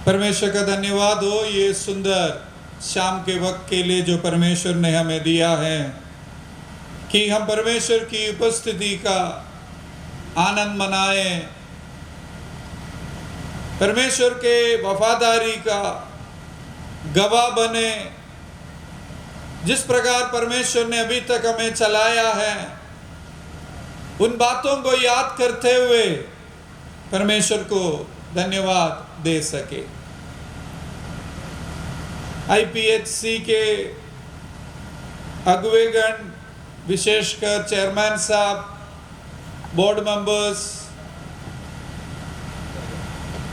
परमेश्वर का धन्यवाद हो ये सुंदर शाम के वक्त के लिए जो परमेश्वर ने हमें दिया है कि हम परमेश्वर की उपस्थिति का आनंद मनाएं, परमेश्वर के वफादारी का गवाह बने। जिस प्रकार परमेश्वर ने अभी तक हमें चलाया है उन बातों को याद करते हुए परमेश्वर को धन्यवाद दे सके। IPHC के अगुवेगण, विशेषकर चेयरमैन साहब, बोर्ड मेंबर्स,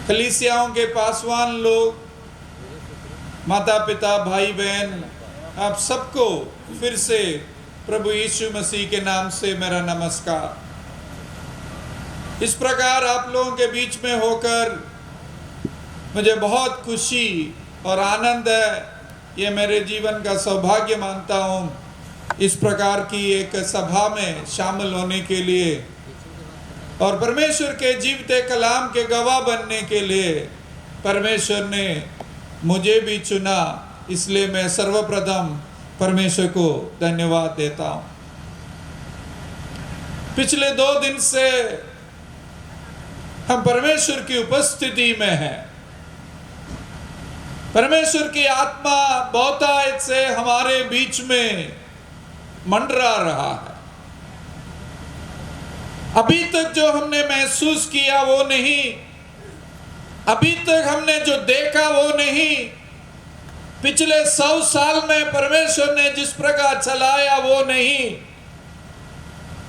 कलीसियाओं के पासवान लोग, माता पिता, भाई बहन, आप सबको फिर से प्रभु यीशु मसीह के नाम से मेरा नमस्कार। इस प्रकार आप लोगों के बीच में होकर मुझे बहुत खुशी और आनंद है। ये मेरे जीवन का सौभाग्य मानता हूँ इस प्रकार की एक सभा में शामिल होने के लिए और परमेश्वर के जीवते कलाम के गवाह बनने के लिए परमेश्वर ने मुझे भी चुना। इसलिए मैं सर्वप्रथम परमेश्वर को धन्यवाद देता हूँ। पिछले 2 दिन से हम परमेश्वर की उपस्थिति में हैं। परमेश्वर की आत्मा बहुतायत से हमारे बीच में मंडरा रहा है। अभी तक जो हमने महसूस किया वो नहीं, अभी तक हमने जो देखा वो नहीं, पिछले 100 साल में परमेश्वर ने जिस प्रकार चलाया वो नहीं।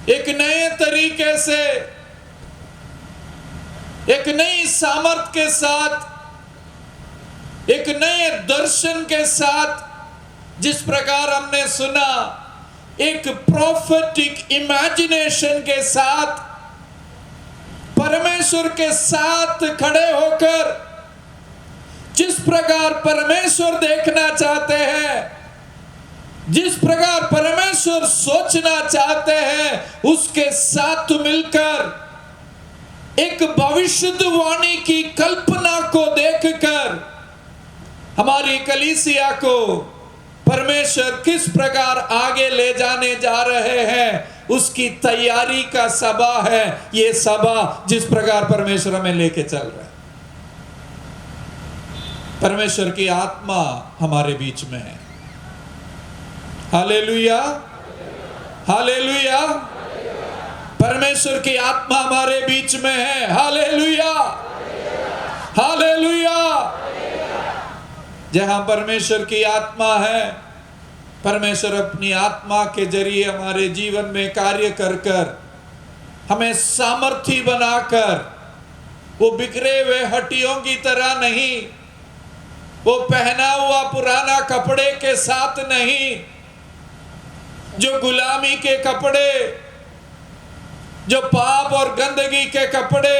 एक नए तरीके से, एक नई सामर्थ के साथ, एक नए दर्शन के साथ जिस प्रकार हमने सुना, एक प्रोफेटिक इमेजिनेशन के साथ परमेश्वर के साथ खड़े होकर जिस प्रकार परमेश्वर देखना चाहते हैं, जिस प्रकार परमेश्वर सोचना चाहते हैं, उसके साथ मिलकर एक भविष्यवाणी की कल्पना को देखकर हमारी कलीसिया को परमेश्वर किस प्रकार आगे ले जाने जा रहे हैं उसकी तैयारी का सभा है ये सभा, जिस प्रकार परमेश्वर हमें लेके चल रहा है। परमेश्वर की आत्मा हमारे बीच में है। Hallelujah, hallelujah. परमेश्वर की आत्मा हमारे बीच में है। Hallelujah, hallelujah. जहां परमेश्वर की आत्मा है, परमेश्वर अपनी आत्मा के जरिए हमारे जीवन में कार्य कर कर हमें सामर्थी बनाकर, वो बिखरे हुए हड्डियों की तरह नहीं, वो पहना हुआ पुराना कपड़े के साथ नहीं, जो गुलामी के कपड़े, जो पाप और गंदगी के कपड़े,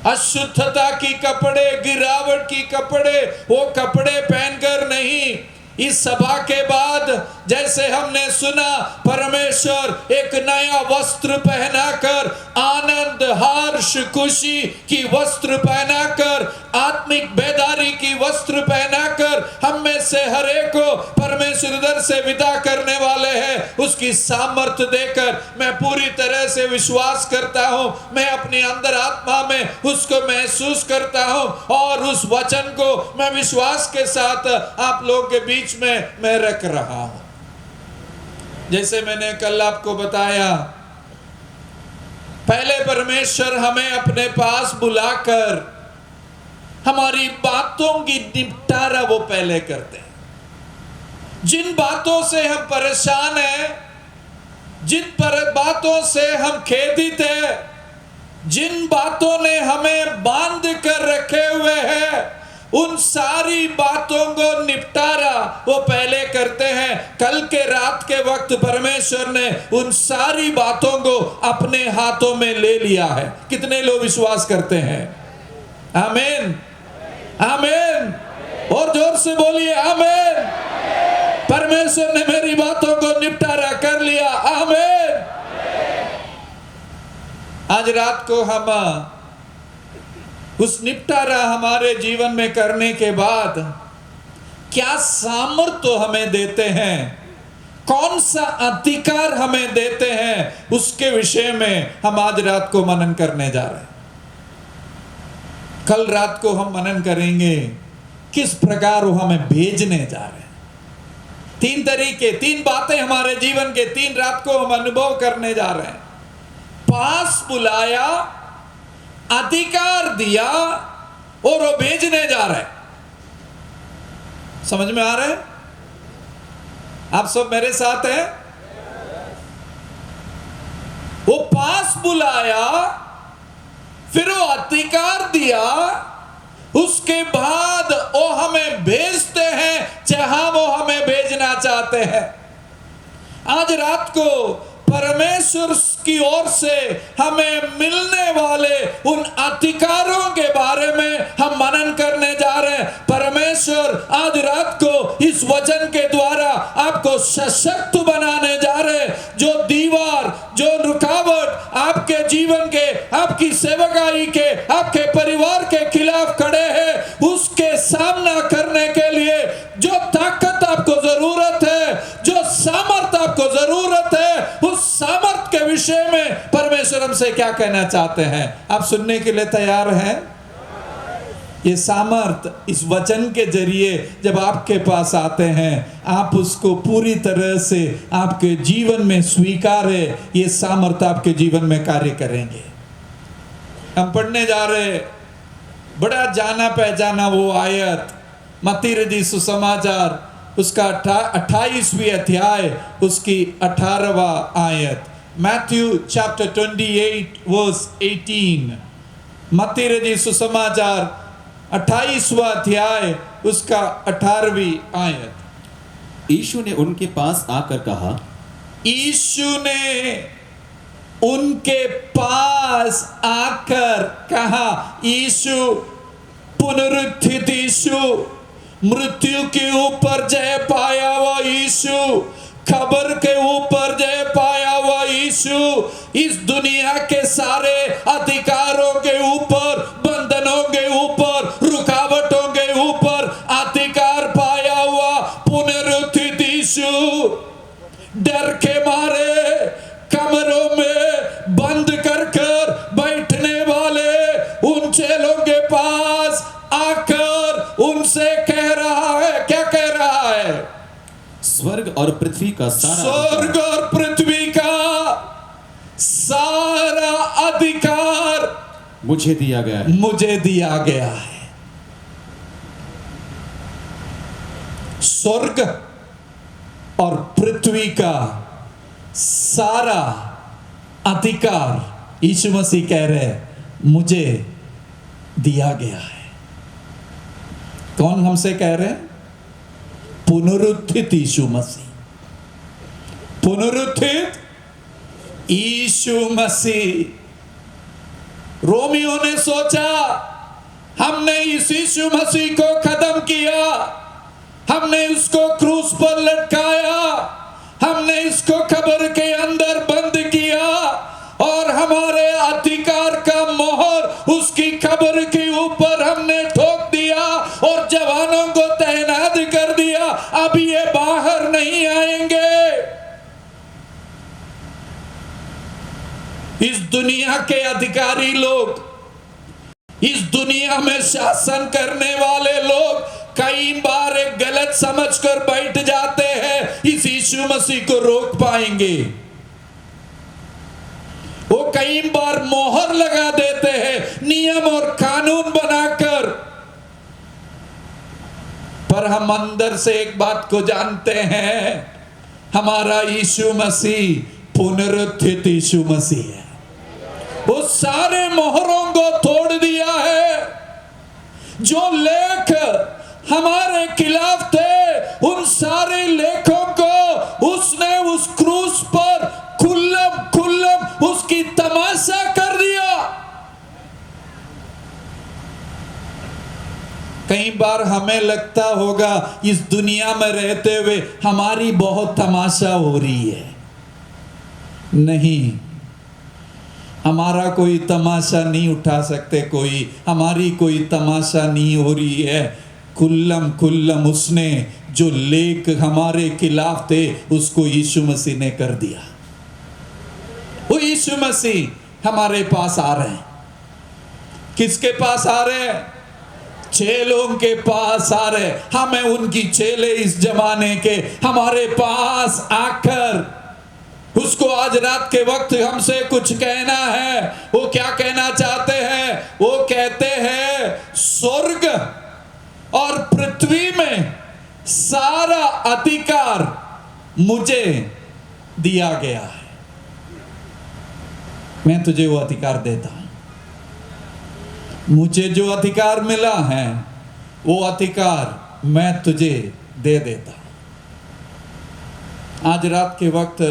अशुद्धता की कपड़े, गिरावट की कपड़े, वो कपड़े पहनकर नहीं। इस सभा के बाद जैसे हमने सुना, परमेश्वर एक नया वस्त्र पहनाकर, आनंद, हर्ष, खुशी की वस्त्र पहनाकर, आत्मिक बेदारी की वस्त्र पहनाकर हम में से हर एक को परमेश्वर इधर से विदा करने वाले हैं। उसकी सामर्थ्य देकर मैं पूरी तरह से विश्वास करता हूं, मैं अपनी अंदर आत्मा में उसको महसूस करता हूं और उस वचन को मैं विश्वास के साथ आप लोगों के बीच में मैं रख रहा हूं। जैसे मैंने कल आपको बताया, पहले परमेश्वर हमें अपने पास बुलाकर हमारी बातों की निपटारा वो पहले करते हैं। जिन बातों से हम परेशान हैं, जिन बातों से हम खेदित हैं, जिन बातों ने हमें बांध कर रखे हुए हैं, उन सारी बातों को निपटारा वो पहले करते हैं। कल के रात के वक्त परमेश्वर ने उन सारी बातों को अपने हाथों में ले लिया है। कितने लोग विश्वास करते हैं? आमीन, आमीन। और जोर से बोलिए आमीन। परमेश्वर ने मेरी बातों को निपटारा कर लिया। आमीन। आज रात को हम उस निपटारा हमारे जीवन में करने के बाद क्या सामर्थ्य हमें देते हैं, कौन सा अधिकार हमें देते हैं, उसके विषय में हम आज रात को मनन करने जा रहे हैं। कल रात को हम मनन करेंगे किस प्रकार वो हमें भेजने जा रहे हैं। 3 तरीके, 3 बातें हमारे जीवन के 3 रात को हम अनुभव करने जा रहे हैं। पास बुलाया, अधिकार दिया और वो भेजने जा रहे हैं। समझ में आ रहा है? आप सब मेरे साथ हैं? वो पास बुलाया, फिर वो अधिकार दिया, उसके बाद वो हमें भेजते हैं जहां वो हमें भेजना चाहते हैं। आज रात को परमेश्वर की ओर से हमें मिलने वाले उन अधिकारों के बारे में हम मनन करने जा रहे हैं। परमेश्वर आज रात को इस वचन के द्वारा आपको सशक्त बनाने जा रहे हैं। जो दीवार, जो रुकावट आपके जीवन के, आपकी सेवकाई के, आपके परिवार के खिलाफ खड़े हैं, उसके सामना करने के लिए जो ताकत आपको जरूरत है, जो सामर्थ आपको जरूरत है, उस सामर्थ के विषय में परमेश्वर हमसे क्या कहना चाहते हैं, आप सुनने के लिए तैयार हैं? ये सामर्थ इस वचन के जरिए जब आपके पास आते हैं, आप उसको पूरी तरह से आपके जीवन में स्वीकारें, ये सामर्थ आपके जीवन में कार्य करेंगे। हम पढ़ने जा रहे बड़ा जाना पहचाना वो आयत, मत्ती रचित सुसमाचार उसका 28वीं अध्याय उसकी 18वां आयत। Matthew chapter 28 verse 18। मत्ती रचित सुसमाचार 28वां अध्याय उसका 18वीं आयत। यीशु ने उनके पास आकर कहा, यीशु ने उनके पास आकर कहा। यीशु पुनरुत्थित यीशु, मृत्यु के ऊपर जय पाया हुआ यीशु, खबर के ऊपर जय पाया हुआ यीशु, इस दुनिया के सारे अधिकारों के ऊपर, बंधनों के ऊपर, रुकावटों के ऊपर अधिकार पाया हुआ पुनरुत्थित यीशु, डर के मारे कमरों में बंद कर बैठने वाले उन चेलों के पास आकर उनसे कह रहा है, क्या कह रहा है? स्वर्ग और पृथ्वी का स्वर्ग और पृथ्वी का सारा अधिकार मुझे दिया गया है। मुझे दिया गया है। स्वर्ग और पृथ्वी का सारा अधिकार यीशु मसीह कह रहे हैं, मुझे दिया गया है। कौन हमसे कह रहे हैं? पुनरुत्थित यीशु मसीह। पुनरुत्थित यीशु मसीह। रोमियो ने सोचा, हमने इस यीशु मसीह को खत्म किया, हमने उसको क्रूस पर लटकाया, हमने इसको कब्र के अंदर बंद किया और हमारे अधिकार का मोहर उसकी कब्र के ऊपर हमने ठोक दिया और जवानों को तैनात कर दिया। अब ये बाहर नहीं आएंगे। इस दुनिया के अधिकारी लोग, इस दुनिया में शासन करने वाले लोग कई बार एक गलत समझकर बैठ जाते हैं इस यीशु मसीह को रोक पाएंगे। वो कई बार मोहर लगा देते हैं नियम और कानून बनाकर, पर हम अंदर से एक बात को जानते हैं, हमारा यीशु मसीह पुनरुत्थित यीशु मसीह है। वो सारे मोहरों को तोड़ दिया है। जो लेख हमारे खिलाफ थे, उन सारे लेखों को उसने उस क्रूस पर खुल्लम खुल्लम उसकी तमाशा कर दिया। कई बार हमें लगता होगा इस दुनिया में रहते हुए हमारी बहुत तमाशा हो रही है। नहीं, हमारा कोई तमाशा नहीं उठा सकते, कोई हमारी कोई तमाशा नहीं हो रही है। कुल्लम कुल्लम उसने जो लेख हमारे खिलाफ थे उसको यीशु मसीह ने कर दिया। वो यीशु मसीह हमारे पास आ रहे हैं। किसके पास आ रहे हैं? चेलों के पास आ रहे। हमें उनकी चेले इस जमाने के हमारे पास आकर उसको आज रात के वक्त हमसे कुछ कहना है। वो क्या कहना चाहते हैं? वो कहते हैं स्वर्ग और पृथ्वी में सारा अधिकार मुझे दिया गया है। मैं तुझे वो अधिकार देता हूं। मुझे जो अधिकार मिला है वो अधिकार मैं तुझे दे देता हूं। आज रात के वक्त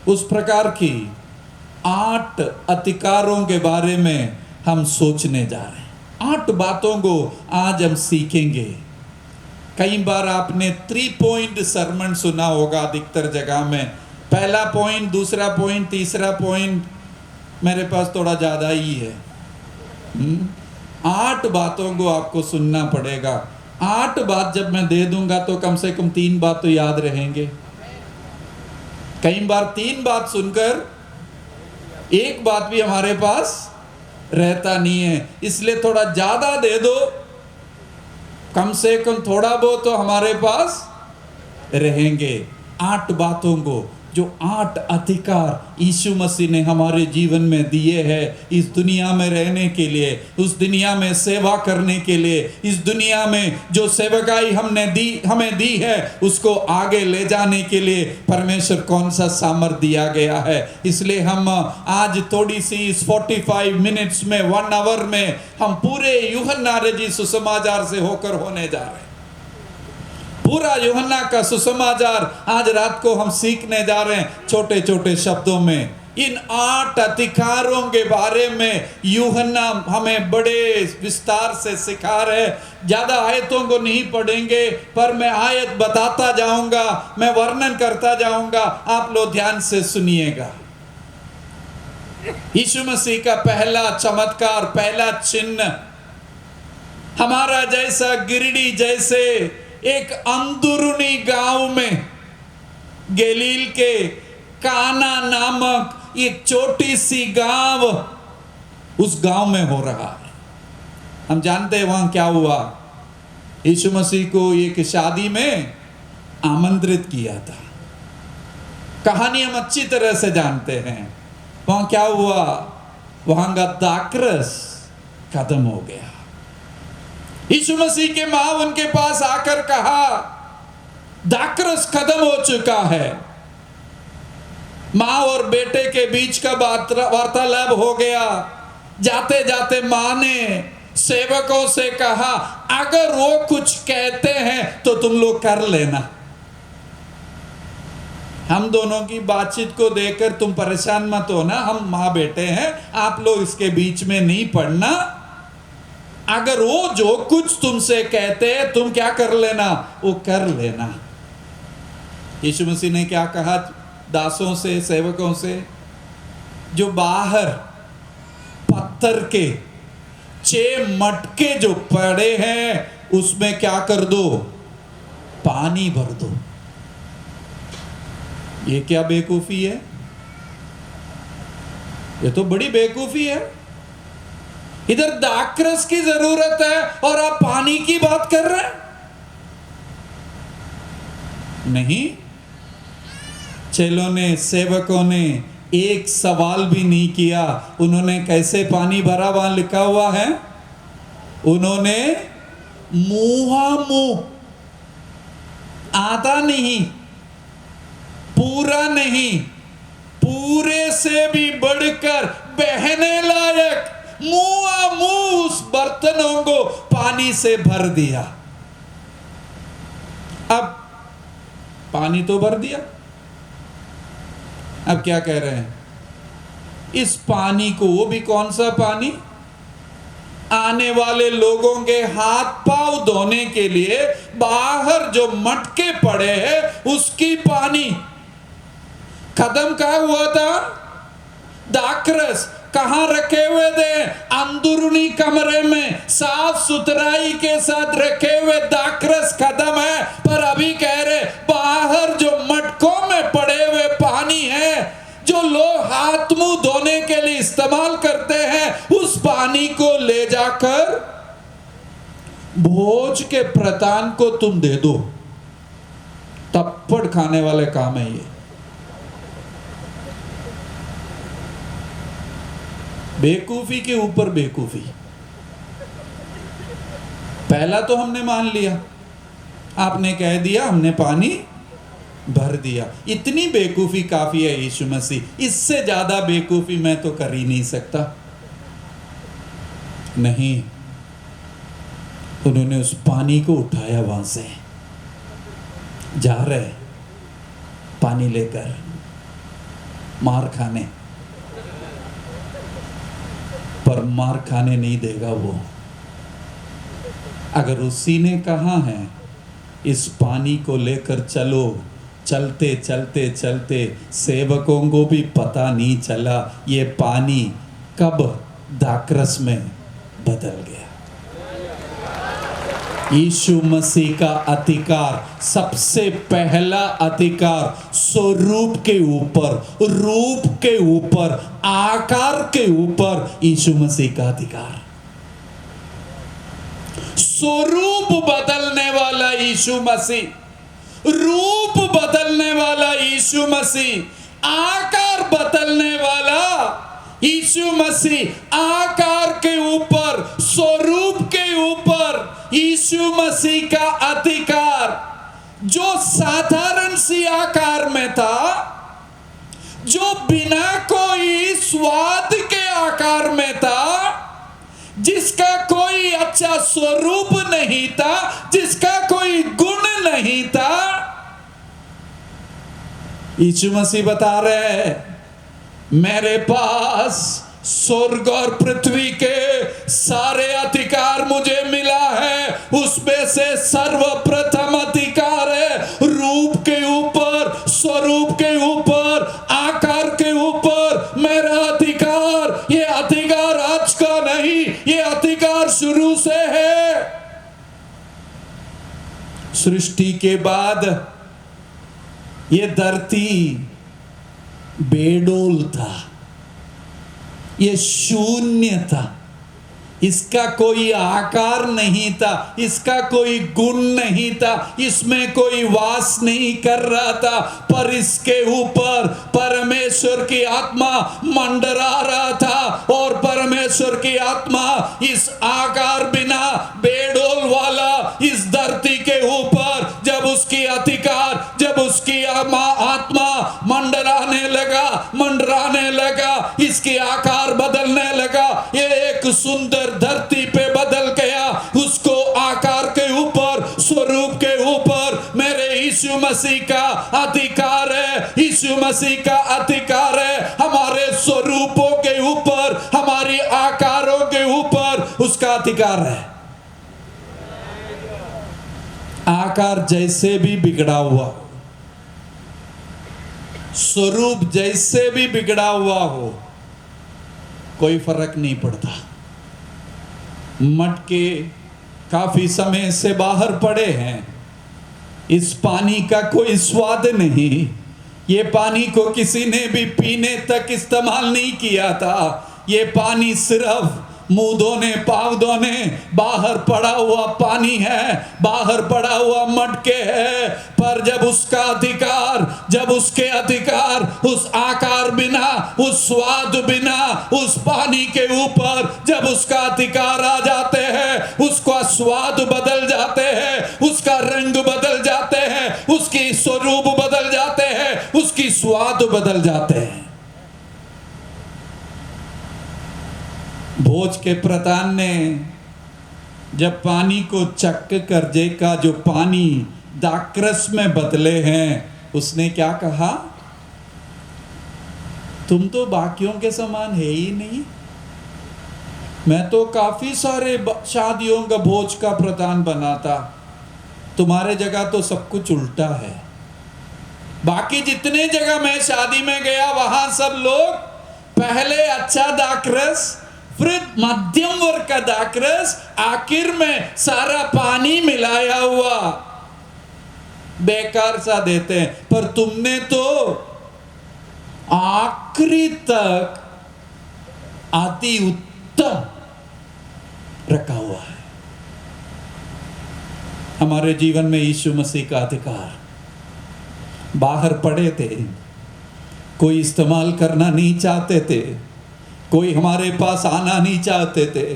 उस प्रकार की 8 अधिकारों के बारे में हम सोचने जा रहे हैं। 8 बातों को आज हम सीखेंगे। कई बार आपने 3 पॉइंट सरमन सुना होगा अधिकतर जगह में। पहला पॉइंट, दूसरा पॉइंट, तीसरा पॉइंट। मेरे पास थोड़ा ज़्यादा ही है। 8 बातों को आपको सुनना पड़ेगा। 8 बात जब मैं दे दूंगा तो कम से कम 3 बात तो याद रहेंगे। कई बार 3 बात सुनकर एक बात भी हमारे पास रहता नहीं है। इसलिए थोड़ा ज्यादा दे दो, कम से कम थोड़ा बहुत तो हमारे पास रहेंगे। 8 बातों को, जो 8 अधिकार यीशु मसीह ने हमारे जीवन में दिए हैं इस दुनिया में रहने के लिए, उस दुनिया में सेवा करने के लिए, इस दुनिया में जो सेवकाई हमें दी है उसको आगे ले जाने के लिए परमेश्वर कौन सा सामर्थ दिया गया है। इसलिए हम आज थोड़ी सी इस 45 मिनट्स में 1 आवर में हम पूरे यूहन्ना रची सुसमाचार से होकर होने जा रहे हैं। पूरा यूहन्ना का सुसमाचार आज रात को हम सीखने जा रहे हैं। छोटे छोटे शब्दों में इन 8 अधिकारों के बारे में यूहन्ना हमें बड़े विस्तार से सिखा रहे। ज्यादा आयतों को नहीं पढ़ेंगे, पर मैं आयत बताता जाऊंगा, मैं वर्णन करता जाऊंगा, आप लोग ध्यान से सुनिएगा। यीशु मसीह का पहला चमत्कार, पहला चिन्ह, हमारा जैसा गिरिडी जैसे एक अंदरूनी गांव में, गलील के काना नामक एक छोटी सी गांव, उस गांव में हो रहा है। हम जानते हैं वहां क्या हुआ। यीशु मसीह को एक शादी में आमंत्रित किया था। कहानी हम अच्छी तरह से जानते हैं। वहां क्या हुआ? वहां का दाखरस खत्म हो गया। यीशु मसीह के मां उनके पास आकर कहा, दाखरस खत्म हो चुका है। मां और बेटे के बीच का वार्तालाप हो गया। जाते जाते मां ने सेवकों से कहा, अगर वो कुछ कहते हैं तो तुम लोग कर लेना। हम दोनों की बातचीत को देखकर तुम परेशान मत हो ना, हम मां बेटे हैं, आप लोग इसके बीच में नहीं पड़ना। अगर वो जो कुछ तुमसे कहते हैं तुम क्या कर लेना, वो कर लेना। यीशु मसीह ने क्या कहा दासों से, सेवकों से? जो बाहर पत्थर के 6 मटके जो पड़े हैं उसमें क्या कर दो? पानी भर दो। ये क्या बेवकूफी है? ये तो बड़ी बेवकूफी है। इधर दाखरस की जरूरत है और आप पानी की बात कर रहे हैं? नहीं। चेलों ने, सेवकों ने एक सवाल भी नहीं किया। उन्होंने कैसे पानी भरा, वहां लिखा हुआ है, उन्होंने मुंह, आधा नहीं, पूरा नहीं, पूरे से भी बढ़कर बहने लायक मुंह उस बर्तनों को पानी से भर दिया। अब पानी तो भर दिया, अब क्या कह रहे हैं? इस पानी को, वो भी कौन सा पानी? आने वाले लोगों के हाथ पांव धोने के लिए बाहर जो मटके पड़े हैं उसकी पानी। खत्म क्या हुआ था? दाखरस। कहाँ रखे हुए थे? अंदरूनी कमरे में साफ सुथराई के साथ रखे हुए दाखरस खत्म है, पर अभी कह रहे बाहर जो मटकों में पड़े हुए पानी है, जो लोग हाथ मुंह धोने के लिए इस्तेमाल करते हैं, उस पानी को ले जाकर भोज के प्रधान को तुम दे दो। तप्पड़ खाने वाले काम है ये। बेवकूफी के ऊपर बेवकूफी। पहला तो हमने मान लिया, आपने कह दिया, हमने पानी भर दिया। इतनी बेवकूफी काफी है यीशु मसीह, इससे ज्यादा बेवकूफी मैं तो कर ही नहीं सकता। नहीं, उन्होंने उस पानी को उठाया, वहां से जा रहे पानी लेकर मार खाने, पर मार खाने नहीं देगा वो। अगर उसी ने कहा है इस पानी को लेकर चलो, चलते चलते चलते सेवकों को भी पता नहीं चला ये पानी कब दाखरस में बदल गया। यीशु मसीह का अधिकार, सबसे पहला अधिकार स्वरूप के ऊपर, रूप के ऊपर, आकार के ऊपर यीशु मसीह का अधिकार। स्वरूप बदलने वाला यीशु मसीह, रूप बदलने वाला यीशु मसीह, आकार बदलने वाला यीशु मसीह, आकार के ऊपर, स्वरूप के ऊपर यीशु मसीह का अधिकार, जो साधारण सी आकार में था, जो बिना कोई स्वाद के आकार में था, जिसका कोई अच्छा स्वरूप नहीं था, जिसका कोई गुण नहीं था, यीशु मसीह बता रहे हैं मेरे पास स्वर्ग और पृथ्वी के सारे अधिकार मुझे मिला है, उसमें से सर्वप्रथम अधिकार है रूप के ऊपर, स्वरूप के ऊपर, आकार के ऊपर मेरा अधिकार। ये अधिकार आज का नहीं, ये अधिकार शुरू से है। सृष्टि के बाद ये धरती बेडोल था, ये शून्य था, इसका कोई आकार नहीं था, इसका कोई गुण नहीं था, इसमें कोई वास नहीं कर रहा था, पर इसके ऊपर परमेश्वर की आत्मा मंडरा रहा था। और परमेश्वर की आत्मा इस आकार बिना बेडोल वाला इस धरती के ऊपर जब उसकी अधिकार, जब उसकी आत्मा मंडराने लगा, इसकी आकार बदलने लगा, ये एक सुंदर धरती पे बदल गया। उसको आकार के ऊपर, स्वरूप के ऊपर मेरे यीशु मसीह का अधिकार है। यीशु मसीह का अधिकार है हमारे स्वरूपों के ऊपर, हमारी आकारों के ऊपर उसका अधिकार है। आकार जैसे भी बिगड़ा हुआ, स्वरूप जैसे भी बिगड़ा हुआ हो, कोई फर्क नहीं पड़ता। मटके काफी समय से बाहर पड़े हैं, इस पानी का कोई स्वाद नहीं, ये पानी को किसी ने भी पीने तक इस्तेमाल नहीं किया था। ये पानी सिर्फ मुंह धोने, पाँव धोने, बाहर पड़ा हुआ पानी है, बाहर पड़ा हुआ मटके है। पर जब उसका अधिकार, जब उसके अधिकार उस आकार बिना, उस स्वाद बिना, उस पानी के ऊपर जब उसका अधिकार आ जाते हैं, उसका स्वाद बदल जाते हैं, उसका रंग बदल जाते हैं, उसकी स्वरूप बदल जाते हैं, उसकी स्वाद बदल जाते हैं। भोज के प्रधान ने जब पानी को चख कर देखा, जो पानी दाखरस में बदले हैं, उसने क्या कहा? तुम तो बाकियों के समान है ही नहीं। मैं तो काफी सारे शादियों का भोज का प्रधान बना था, तुम्हारे जगह तो सब कुछ उल्टा है। बाकी जितने जगह मैं शादी में गया, वहां सब लोग पहले अच्छा दाखरस, फिर मध्यम वर्ग का दाखरस, आखिर में सारा पानी मिलाया हुआ बेकार सा देते हैं। पर तुमने तो आखिरी तक अति उत्तम रखा हुआ है। हमारे जीवन में यीशु मसीह का अधिकार बाहर पड़े थे, कोई इस्तेमाल करना नहीं चाहते थे, कोई हमारे पास आना नहीं चाहते थे,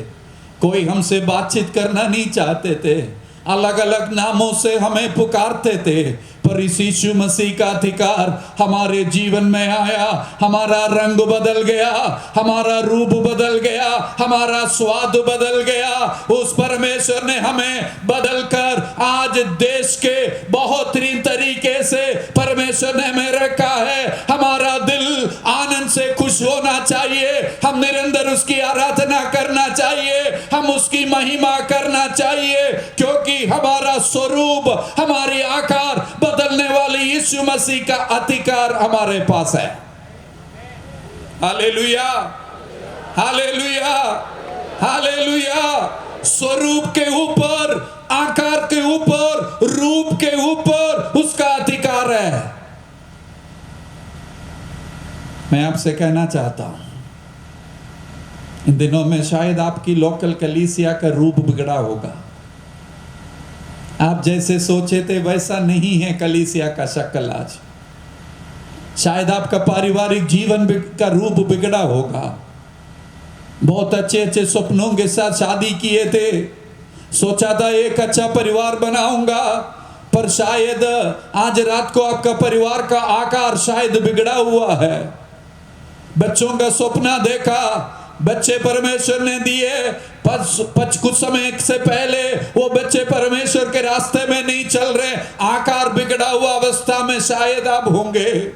कोई हमसे बातचीत करना नहीं चाहते थे, अलग अलग नामों से हमें पुकारते थे। पर इस यीशु मसीह का अधिकार हमारे जीवन में आया, हमारा रंग बदल गया, हमारा रूप बदल गया, हमारा स्वाद बदल गया। उस परमेश्वर ने हमें बदलकर आज देश के बहुत तरीके से परमेश्वर ने हमें रखा है। हमारा दिल आनंद से खुश होना चाहिए, हम निरंतर उसकी आराधना करना चाहिए, हम उसकी महिमा करना चाहिए, क्योंकि हमारा स्वरूप, हमारी आकार बदलने वाले यीशु मसीह का अधिकार हमारे पास है। Hallelujah, hallelujah, hallelujah. स्वरूप के ऊपर, आकार के ऊपर, रूप के ऊपर उसका अधिकार है। मैं आपसे कहना चाहता हूं, इन दिनों में शायद आपकी लोकल कलीसिया का रूप बिगड़ा होगा। आप जैसे सोचे थे वैसा नहीं है कलीसिया का शक्ल आज। शायद आपका पारिवारिक जीवन का रूप बिगड़ा होगा। बहुत अच्छे अच्छे सपनों के साथ शादी किए थे, सोचा था एक अच्छा परिवार बनाऊंगा, पर शायद आज रात को आपका परिवार का आकार शायद बिगड़ा हुआ है। बच्चों का सपना देखा, बच्चे परमेश्वर ने दिए, कुछ समय से पहले वो बच्चे परमेश्वर के रास्ते में नहीं चल रहे, आकार बिगड़ा हुआ अवस्था में शायद आप होंगे।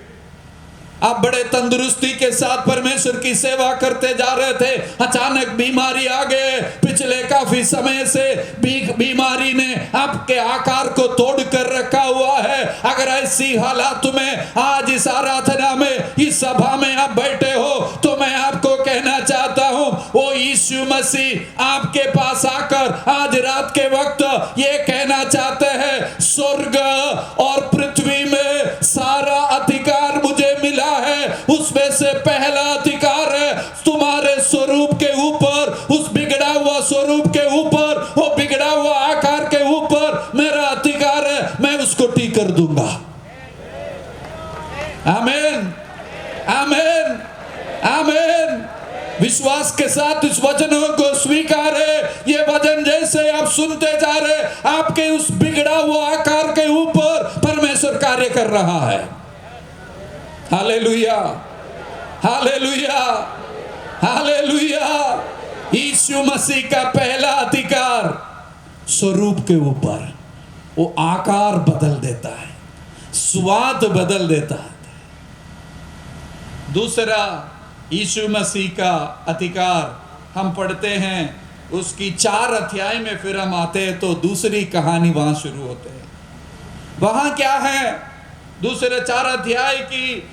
आप बड़े तंदुरुस्ती के साथ परमेश्वर की सेवा करते जा रहे थे, अचानक बीमारी आ गए। पिछले काफी समय से बीमारी ने आपके आकार को तोड़ कर रखा हुआ है। अगर ऐसी हालात में आज इस आराधना में, इस सभा में आप बैठे हो, तो मैं आपको कहना चाहता हूं, वो यीशु मसीह आपके पास आकर आज रात के वक्त ये कहना चाहते हैं, स्वर्ग और पृथ्वी में सारा अधिकार मुझे मिला है। उसमें से पहला अधिकार है तुम्हारे स्वरूप के ऊपर, उस बिगड़ा हुआ स्वरूप के ऊपर, वो बिगड़ा हुआ आकार के ऊपर मेरा अधिकार है, मैं उसको ठीक कर दूंगा। आमीन, आमीन, आमीन। विश्वास के साथ इस वचनों को स्वीकार है। ये वचन जैसे आप सुनते जा रहे, आपके उस बिगड़ा हुआ आकार के ऊपर परमेश्वर कार्य कर रहा है। Hallelujah, hallelujah, hallelujah. Yeshu Masih का पहला अधिकार स्वरूप के ऊपर, वो आकार बदल देता है, स्वाद बदल देता है। दूसरा यीशु मसीह का अधिकार हम पढ़ते हैं, उसकी 4 अध्याय में फिर हम आते हैं तो दूसरी कहानी वहां शुरू होते हैं। वहां क्या है? दूसरे 4 अध्याय की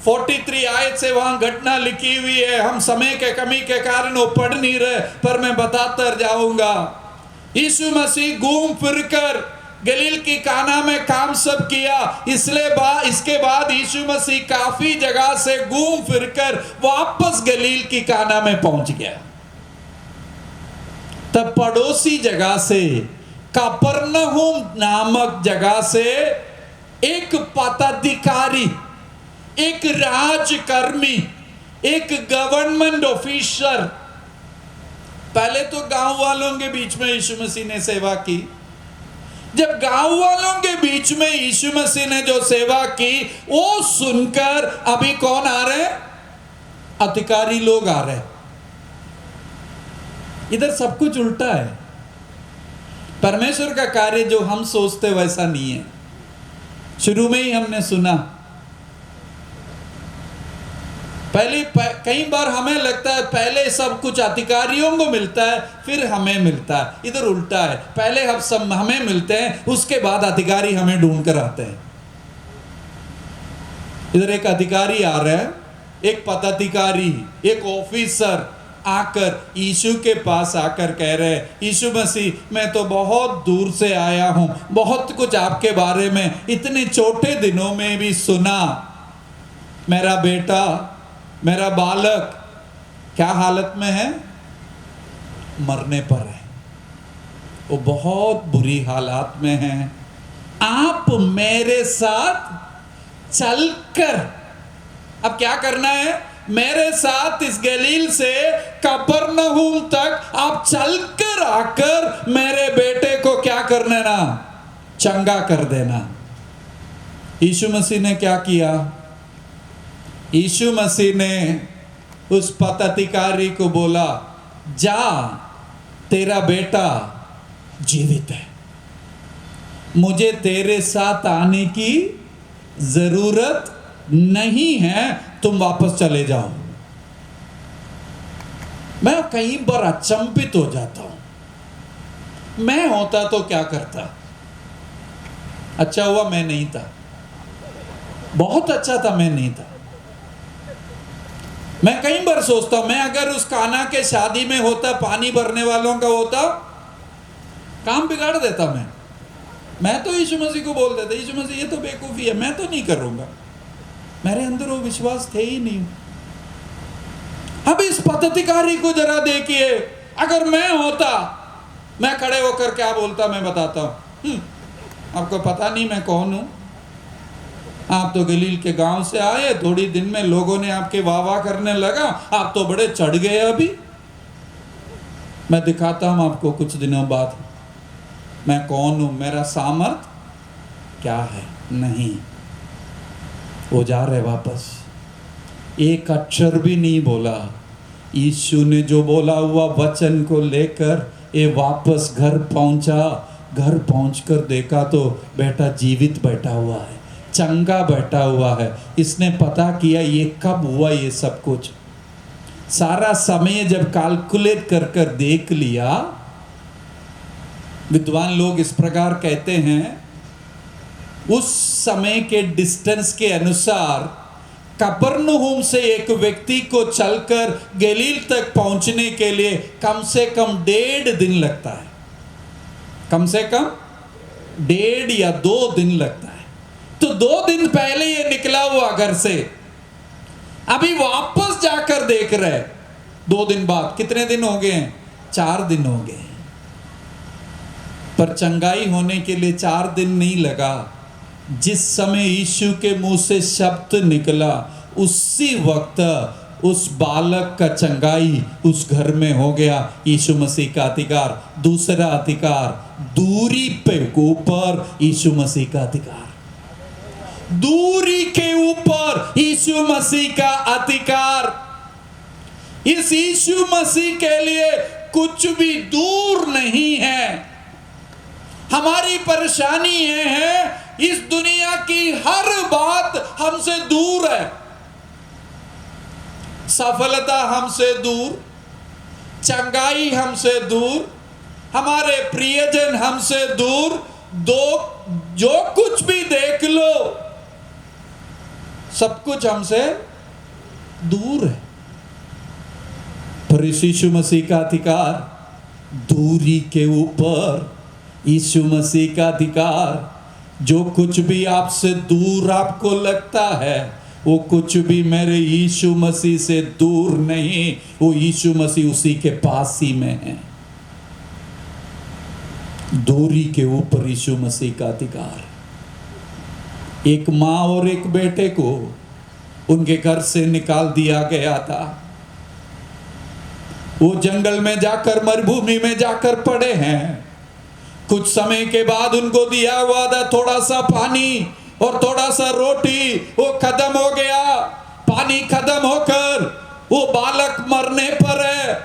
43 आयत से वहां घटना लिखी हुई है। हम समय के कमी के कारण वो पढ़ नहीं रहे, पर मैं बताता जाऊंगा। यीशु मसीह घूम फिरकर गलील की काना में काम सब किया, इसके बाद यीशु मसीह काफी जगह से घूम फिरकर वापस गलील की काना में पहुंच गया। तब पड़ोसी जगह से, कफरनहूम नामक जगह से एक पदाधिकारी, एक राजकर्मी, एक गवर्नमेंट ऑफिसर, पहले तो गांव वालों के बीच में यीशु मसीह ने सेवा की। जब गांव वालों के बीच में यीशु मसीह ने जो सेवा की, वो सुनकर अभी कौन आ रहे हैं? अधिकारी लोग आ रहे हैं। इधर सब कुछ उल्टा है। परमेश्वर का कार्य जो हम सोचते वैसा नहीं है। शुरू में ही हमने सुना, कई बार हमें लगता है पहले सब कुछ अधिकारियों को मिलता है, फिर हमें मिलता है। इधर उल्टा है, पहले हम सब हमें मिलते हैं, उसके बाद अधिकारी हमें ढूंढ कर आते हैं। इधर एक अधिकारी आ रहा है, एक पदाधिकारी, एक ऑफिसर आकर यीशु के पास आकर कह रहे, यीशु मसीह मैं तो बहुत दूर से आया हूं, बहुत कुछ आपके बारे में इतने छोटे दिनों में भी सुना। मेरा बेटा, मेरा बालक क्या हालत में है? मरने पर है, वो बहुत बुरी हालात में है। आप मेरे साथ चलकर, अब क्या करना है? मेरे साथ इस गलील से कफरनहूम तक आप चलकर आकर मेरे बेटे को क्या कर देना? चंगा कर देना। यीशु मसीह ने क्या किया? यीशु मसीह ने उस पदाधिकारी को बोला, जा, तेरा बेटा जीवित है, मुझे तेरे साथ आने की जरूरत नहीं है, तुम वापस चले जाओ। मैं कई बार अचंभित हो जाता हूं, मैं होता तो क्या करता? अच्छा हुआ मैं नहीं था, बहुत अच्छा था मैं नहीं था। मैं कई बार सोचता हूं, मैं अगर उस काना के शादी में होता, पानी भरने वालों का होता, काम बिगाड़ देता। मैं तो यीशु मसीह को बोल देता, यीशु मसीह ये तो बेवकूफ़ी है, मैं तो नहीं करूंगा। मेरे अंदर वो विश्वास थे ही नहीं। अब इस पदाधिकारी को जरा देखिए, अगर मैं होता, मैं खड़े होकर क्या बोलता मैं बताता हूं। आपको पता नहीं मैं कौन हूं? आप तो गलील के गांव से आए, थोड़ी दिन में लोगों ने आपके वाह वाह करने लगा, आप तो बड़े चढ़ गए। अभी मैं दिखाता हूं आपको कुछ दिनों बाद मैं कौन हूं, मेरा सामर्थ क्या है। नहीं, वो जा रहे वापस, एक अक्षर भी नहीं बोला। यीशु ने जो बोला हुआ वचन को लेकर ये वापस घर पहुंचा। घर पहुंचकर देखा तो बेटा जीवित बैठा हुआ है, चंगा बैठा हुआ है। इसने पता किया ये कब हुआ, ये सब कुछ सारा समय जब कैलकुलेट कर कर देख लिया। विद्वान लोग इस प्रकार कहते हैं, उस समय के डिस्टेंस के अनुसार कफरनहूम से एक व्यक्ति को चलकर गलील तक पहुंचने के लिए कम से कम 1.5 दिन लगता है। कम से कम 1.5 या 2 दिन लगता है। तो 2 दिन पहले ये निकला हुआ घर से, अभी वापस जाकर देख रहे 2 दिन बाद। कितने दिन हो गए? 4 दिन हो गए। पर चंगाई होने के लिए 4 दिन नहीं लगा। जिस समय यीशु के मुंह से शब्द निकला, उसी वक्त उस बालक का चंगाई उस घर में हो गया। यीशु मसीह का अधिकार। दूसरा अधिकार, दूरी पे ऊपर यीशु मसीह का अधिकार। दूरी के ऊपर यीशु मसीह का अधिकार। इस यीशु मसीह के लिए कुछ भी दूर नहीं है। हमारी परेशानी ये है, इस दुनिया की हर बात हमसे दूर है। सफलता हमसे दूर, चंगाई हमसे दूर, हमारे प्रियजन हमसे दूर। जो कुछ भी देख लो, सब कुछ हमसे दूर है। पर यीशु मसीह का अधिकार, दूरी के ऊपर यीशु मसीह का अधिकार। जो कुछ भी आपसे दूर आपको लगता है, वो कुछ भी मेरे यीशु मसीह से दूर नहीं। वो यीशु मसीह उसी के पास ही में है। दूरी के ऊपर यीशु मसीह का अधिकार। एक माँ और एक बेटे को उनके घर से निकाल दिया गया था। वो जंगल में जाकर, मरुभूमि में जाकर पड़े हैं। कुछ समय के बाद उनको दिया हुआ था थोड़ा सा पानी और थोड़ा सा रोटी, वो खत्म हो गया। पानी खत्म होकर वो बालक मरने पर है।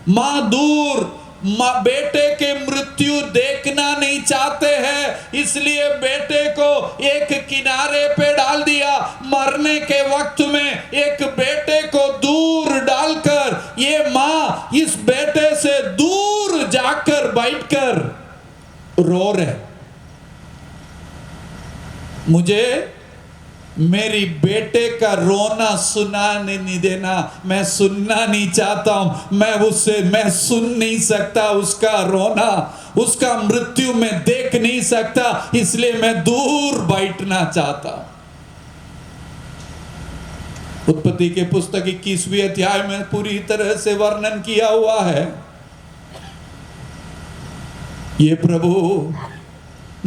माँ दूर, माँ बेटे के मृत्यु देखना नहीं चाहते हैं, इसलिए बेटे को एक किनारे पे डाल दिया। मरने के वक्त में एक बेटे को दूर डालकर ये माँ इस बेटे से दूर जाकर बैठकर रो रहे। मुझे मेरी बेटे का रोना सुनाने नहीं देना, मैं सुनना नहीं चाहता हूं, मैं सुन नहीं सकता उसका रोना, उसका मृत्यु में देख नहीं सकता, इसलिए मैं दूर बैठना चाहता हूं। उत्पत्ति के पुस्तक 21वें अध्याय में पूरी तरह से वर्णन किया हुआ है। ये प्रभु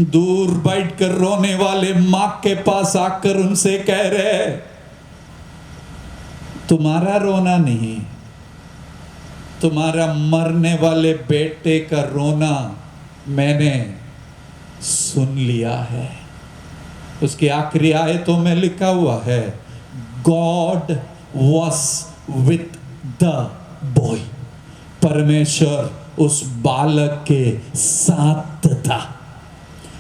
दूर बैठकर रोने वाले मां के पास आकर उनसे कह रहे, तुम्हारा रोना नहीं, तुम्हारा मरने वाले बेटे का रोना मैंने सुन लिया है। उसकी आखिरी आयतों में लिखा हुआ है, God was with the boy, परमेश्वर उस बालक के साथ था।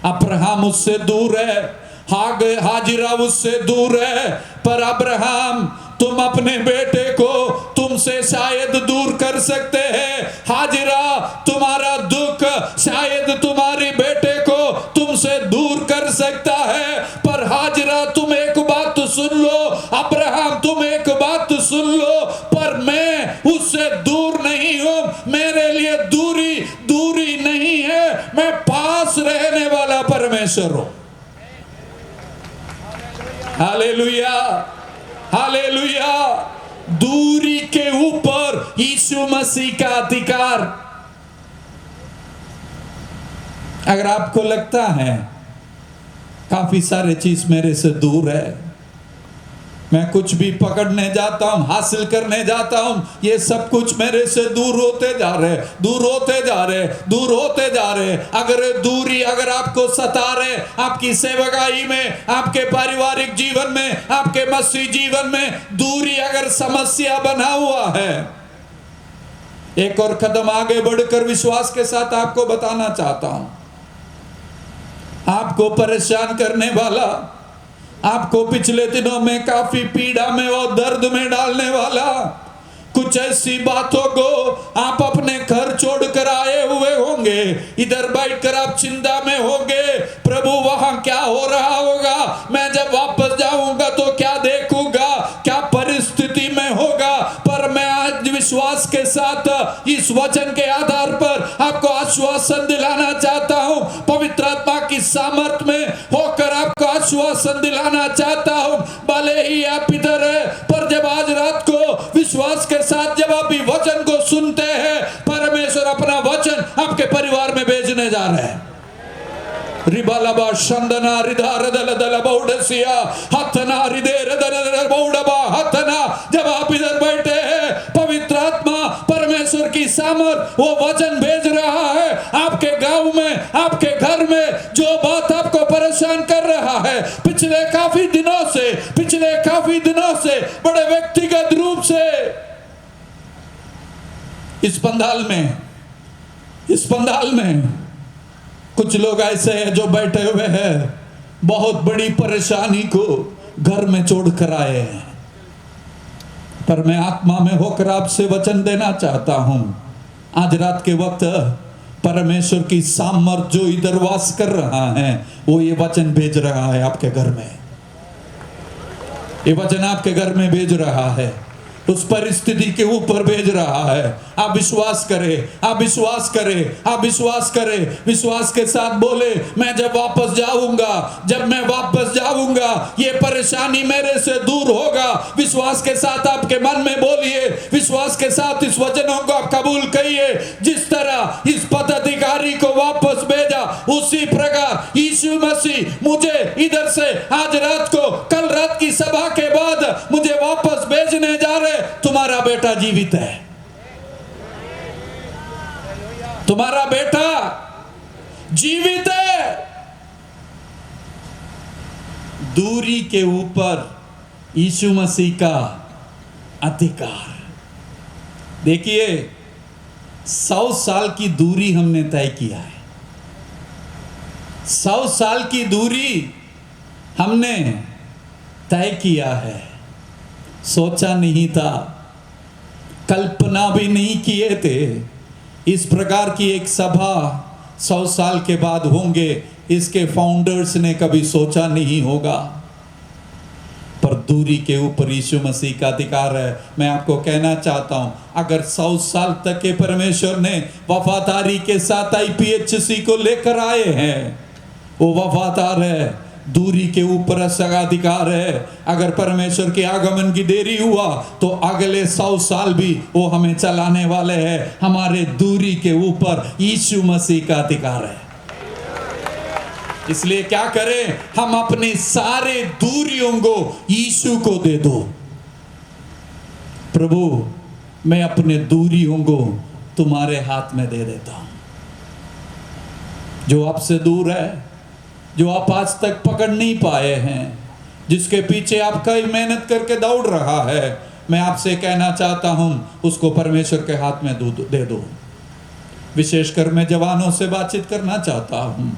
अब्राहम उससे दूर है, हाजिरा उससे दूर है, पर अब्राहम तुम अपने बेटे को तुमसे शायद दूर कर सकते हैं। हाजिरा तुम्हारा दुख शायद तुम्हारे बेटे को तुमसे दूर कर सकता है, पर हाजिरा तुम एक बात सुन लो, अब्राहम तुम एक बात सुन लो, पर मैं उससे दूर नहीं हूं। मेरे लिए दूरी नहीं है, मैं पास रहने वाला परमेश्वर हूं। Hallelujah, hallelujah. दूरी के ऊपर यीशु मसीह का अधिकार। अगर आपको लगता है काफी सारे चीज मेरे से दूर है, मैं कुछ भी पकड़ने जाता हूं, हासिल करने जाता हूं, ये सब कुछ मेरे से दूर होते जा रहे, दूर होते जा रहे, दूर होते जा रहे। अगर दूरी अगर आपको सता रहे, आपकी सेवकाई में, आपके पारिवारिक जीवन में, आपके मसीही जीवन में दूरी अगर समस्या बना हुआ है, एक और कदम आगे बढ़कर विश्वास के साथ आपको बताना चाहता हूं, आपको परेशान करने वाला, आपको पिछले दिनों में काफी पीड़ा में और दर्द में डालने वाला कुछ ऐसी बातों को आप अपने घर छोड़कर आए हुए होंगे, इधर बैठकर आप चिंता में होंगे, प्रभु वहां क्या हो रहा होगा, मैं जब वापस जाऊंगा तो क्या देखूंगा, क्या परिस्थिति में होगा। पर मैं आज विश्वास के साथ इस वचन के आधार पर आपको आश्वासन दिलाना चाहता हूं, पवित्र आत्मा की सामर्थ में होकर आपको आश्वासन दिलाना चाहता हूं। भले ही आप इधर है, पर जब आज रात को विश्वास के साथ जब आप वचन को सुनते हैं, परमेश्वर अपना वचन आपके परिवार में भेजने जा रहे हैं। रिबालाबा शंदना रिधार दल दल बौडसिया हथना रिदेर दल दल बौडबा हथना। जब आप इधर बैठे हैं, पवित्र आत्मा परमेश्वर की सामर्थ वो वचन भेज रहा है आपके गांव में, आपके घर में। जो बात आपको परेशान कर रहा है पिछले काफी दिनों से बड़े व्यक्तिगत रूप से, इस पंडाल में कुछ लोग ऐसे हैं जो बैठे हुए हैं, बहुत बड़ी परेशानी को घर में छोड़कर आए हैं। पर मैं आत्मा में होकर आपसे वचन देना चाहता हूं, आज रात के वक्त परमेश्वर की सामर्थ जो इधर वास कर रहा है, वो ये वचन भेज रहा है आपके घर में, ये वचन आपके घर में भेज रहा है, उस परिस्थिति के ऊपर भेज रहा है। आप विश्वास करें, आप विश्वास करें, आप विश्वास करें, विश्वास के साथ बोले, मैं जब मैं वापस जाऊंगा ये परेशानी मेरे से दूर होगा। विश्वास के साथ आपके मन में बोलिए, विश्वास के साथ इस वचनों को आप कबूल करिए। जिस तरह इस पदाधिकारी को वापस भेजा, उसी प्रकार यीशु मसीह मुझे इधर से आज रात को, कल रात की सभा के बाद मुझे वापस भेजने जा रहे। तुम्हारा बेटा जीवित है, तुम्हारा बेटा जीवित है। दूरी के ऊपर यीशु मसीह का अधिकार। देखिए, 100 साल की दूरी हमने तय किया है, 100 साल की दूरी हमने तय किया है। सोचा नहीं था, कल्पना भी नहीं किए थे इस प्रकार की एक सभा 100 साल के बाद होंगे, इसके फाउंडर्स ने कभी सोचा नहीं होगा। दूरी के ऊपर यीशु मसीह का अधिकार है। मैं आपको कहना चाहता हूं, अगर 100 साल तक के परमेश्वर ने वफादारी के साथ IPHC को लेकर आए हैं, वो वफादार है। दूरी के ऊपर उसका अधिकार है। अगर परमेश्वर के आगमन की देरी हुआ तो अगले 100 साल भी वो हमें चलाने वाले हैं। हमारे दूरी के ऊपर यीशु मसीह का अधिकार है। इसलिए क्या करें, हम अपने सारे दूरियों को यीशु को दे दो। प्रभु, मैं अपने दूरियों को तुम्हारे हाथ में दे देता हूं। जो आपसे दूर है, जो आप आज तक पकड़ नहीं पाए हैं, जिसके पीछे आप कई मेहनत करके दौड़ रहा है, मैं आपसे कहना चाहता हूं, उसको परमेश्वर के हाथ में दे दो। विशेषकर मैं जवानों से बातचीत करना चाहता हूं।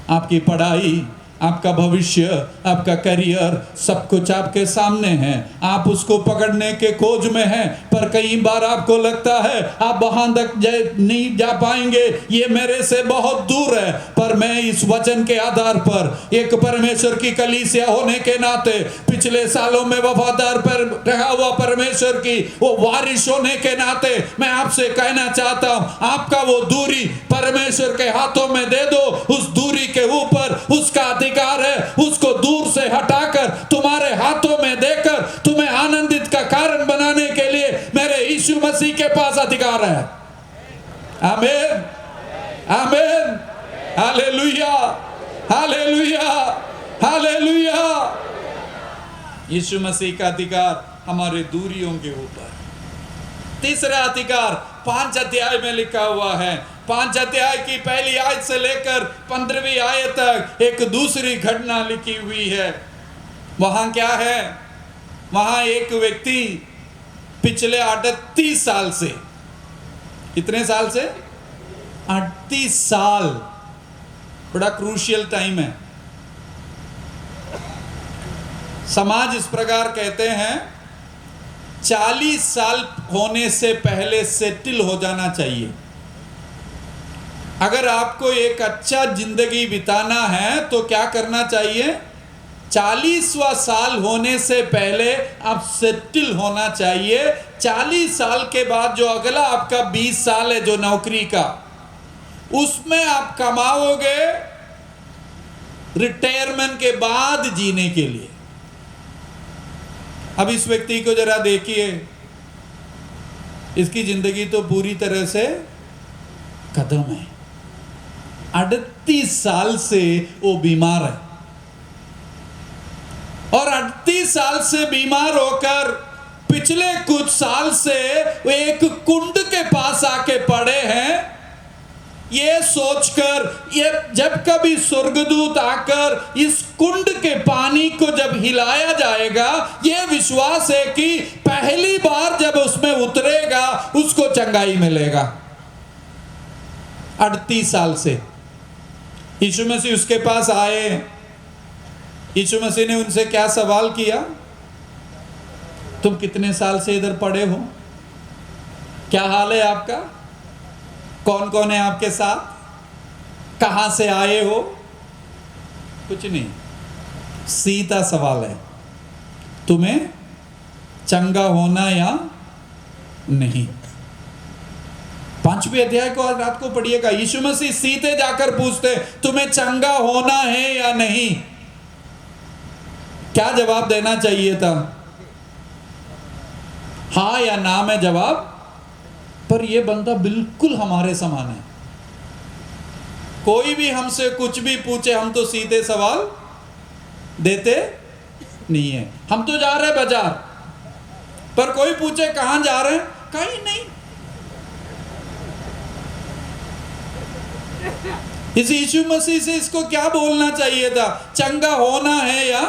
आपकी पढ़ाई, आपका भविष्य, आपका करियर, सब कुछ आपके सामने है। आप उसको पकड़ने के खोज में हैं, पर कई बार आपको लगता है आप वहां तक नहीं जा पाएंगे, ये मेरे से बहुत दूर है। पर मैं इस वचन के आधार पर, एक परमेश्वर की कलीसिया होने के नाते, पिछले सालों में वफादार पर रहा हुआ परमेश्वर की वो वारिश होने के नाते, मैं आपसे कहना चाहता हूं, आपका वो दूरी परमेश्वर के हाथों में दे दो। उस दूरी के ऊपर उसका अधिकार है। उसको दूर से हटाकर तुम्हारे हाथों में देकर तुम्हें आनंदित का कारण बनाने के लिए मेरे यीशु मसीह के पास अधिकार है। आमीन, आमीन, hallelujah, hallelujah, hallelujah. Yeshu Masih का अधिकार हमारे दूरियों के ऊपर। तीसरा अधिकार 5 अध्याय में लिखा हुआ है। 5 अध्याय की पहली आयत से लेकर 15वीं आयत तक एक दूसरी घटना लिखी हुई है। वहां क्या है? वहां एक व्यक्ति पिछले 38 साल से, कितने साल से? 38 साल, बड़ा क्रूशियल टाइम है। समाज इस प्रकार कहते हैं 40 साल होने से पहले सेटल हो जाना चाहिए। अगर आपको एक अच्छा जिंदगी बिताना है तो क्या करना चाहिए? 40वां साल होने से पहले आप सेटल होना चाहिए। 40 साल के बाद जो अगला आपका 20 साल है जो नौकरी का, उसमें आप कमाओगे रिटायरमेंट के बाद जीने के लिए। अब इस व्यक्ति को जरा देखिए, इसकी जिंदगी तो पूरी तरह से खत्म है। 38 साल से वो बीमार है और 38 साल से बीमार होकर पिछले कुछ साल से वो एक कुंड के पास आके पड़े हैं, ये सोचकर, ये जब कभी स्वर्गदूत आकर इस कुंड के पानी को जब हिलाया जाएगा, ये विश्वास है कि पहली बार जब उसमें उतरेगा उसको चंगाई मिलेगा। 38 साल से यीशु मसीह उसके पास आए। यीशु मसीह ने उनसे क्या सवाल किया? तुम कितने साल से इधर पड़े हो? क्या हाल है आपका? कौन कौन है आपके साथ? कहां से आए हो? कुछ नहीं, सीधा सवाल है, तुम्हें चंगा होना या नहीं। 5वें अध्याय को आज रात को पढ़िएगा। यीशु मसीह सीधे जाकर पूछते, तुम्हें चंगा होना है या नहीं? क्या जवाब देना चाहिए था? हाँ या ना में जवाब। पर यह बंदा बिल्कुल हमारे समान है। कोई भी हमसे कुछ भी पूछे, हम तो सीधे सवाल देते नहीं है। हम तो जा रहे बाजार, पर कोई पूछे कहां जा रहे हैं, कहीं नहीं। इस यीशु मसीह से इसको क्या बोलना चाहिए था? चंगा होना है या?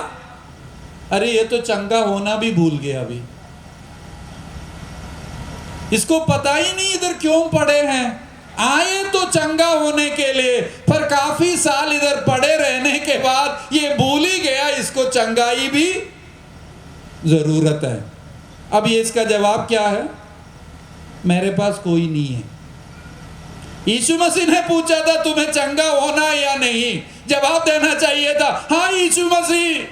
अरे ये तो चंगा होना भी भूल गया अभी। इसको पता ही नहीं इधर क्यों पड़े हैं। आए तो चंगा होने के लिए, पर काफी साल इधर पड़े रहने के बाद ये भूल ही गया इसको चंगाई भी जरूरत है। अब ये इसका जवाब क्या है? मेरे पास कोई नहीं है। यीशु मसीह ने पूछा था तुम्हें चंगा होना या नहीं, जवाब देना चाहिए था हाँ यीशु मसीह,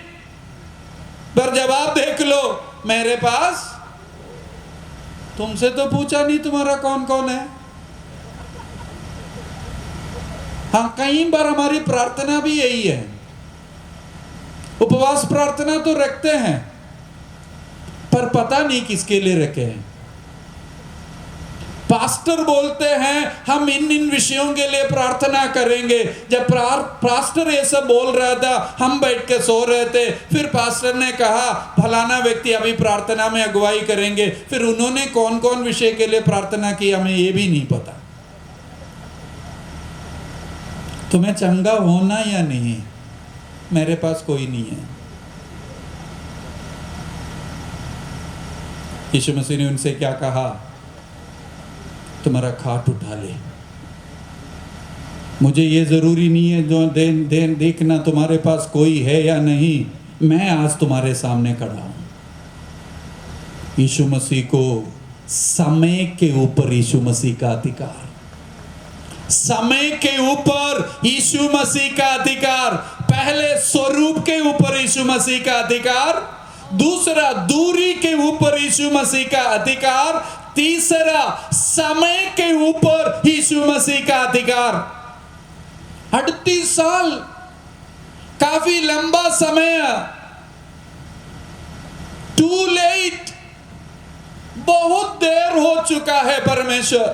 पर जवाब देख लो, मेरे पास, तुमसे तो पूछा नहीं तुम्हारा कौन कौन है। हाँ, कई बार हमारी प्रार्थना भी यही है, उपवास प्रार्थना तो रखते हैं पर पता नहीं किसके लिए रखे हैं। पास्टर बोलते हैं हम इन विषयों के लिए प्रार्थना करेंगे। जब पास्टर ये सब बोल रहा था, हम बैठ के सो रहे थे, फिर पास्टर ने कहा फलाना व्यक्ति अभी प्रार्थना में अगुवाई करेंगे। फिर उन्होंने कौन कौन विषय के लिए प्रार्थना की हमें ये भी नहीं पता। तुम्हें चंगा होना या नहीं, मेरे पास कोई नहीं है। यीशु मसीह ने उनसे क्या कहा, तुम्हारा खाट उठा ले। मुझे ये जरूरी नहीं है जो देखना तुम्हारे पास कोई है या नहीं, मैं आज तुम्हारे सामने खड़ा हूं। यीशु मसीह को समय के ऊपर यीशु मसीह का अधिकार, समय के ऊपर यीशु मसीह का अधिकार। पहले स्वरूप के ऊपर यीशु मसीह का अधिकार, दूसरा दूरी के ऊपर यीशु मसीह का अधिकार, तीसरा समय के ऊपर यीशु मसीह का अधिकार। 38 साल काफी लंबा समय, टू लेट, बहुत देर हो चुका है। परमेश्वर,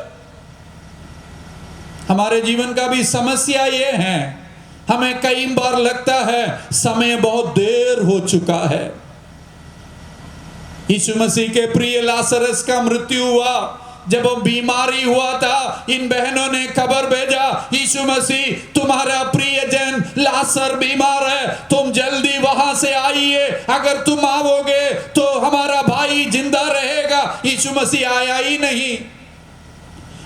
हमारे जीवन का भी समस्या ये है, हमें कई बार लगता है समय बहुत देर हो चुका है। यीशु मसीह के प्रिय लाजरस का मृत्यु हुआ, जब वो बीमारी हुआ था, इन बहनों ने खबर भेजा, यीशु मसीह तुम्हारा प्रिय जन लाजर बीमार है, तुम जल्दी वहां से आइए, अगर तुम आओगे तो हमारा भाई जिंदा रहेगा। यीशु मसीह आया ही नहीं,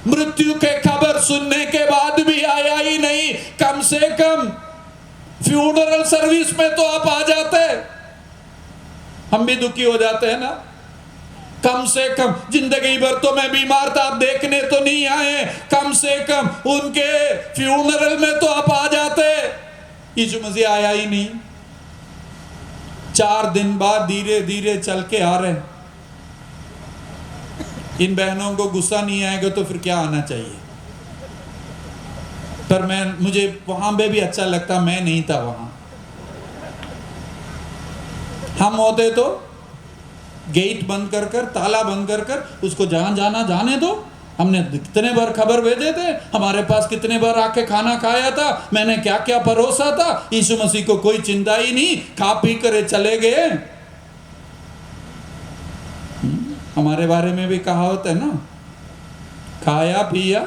मृत्यु के खबर सुनने के बाद भी आया ही नहीं। कम से कम फ्यूनरल सर्विस में तो आप आ जाते, हम भी दुखी हो जाते हैं ना। कम से कम जिंदगी भर तो मैं बीमार था, आप देखने तो नहीं आए, कम से कम उनके फ्यूनरल में तो आप आ जाते। यीशु मसीह आया ही नहीं। 4 दिन बाद धीरे धीरे चल के आ रहे। इन बहनों को गुस्सा नहीं आएगा तो फिर क्या आना चाहिए। पर मुझे वहां पे भी अच्छा लगता, मैं नहीं था वहां। हम होते तो गेट बंद कर कर, ताला बंद कर कर उसको जहां जाना जाने दो। हमने कितने बार खबर भेजे थे, हमारे पास कितने बार आके खाना खाया था, मैंने क्या क्या परोसा था। यीशु मसीह को कोई चिंता ही नहीं, खा पी कर चले गए। हमारे बारे में भी कहावत है ना, खाया पिया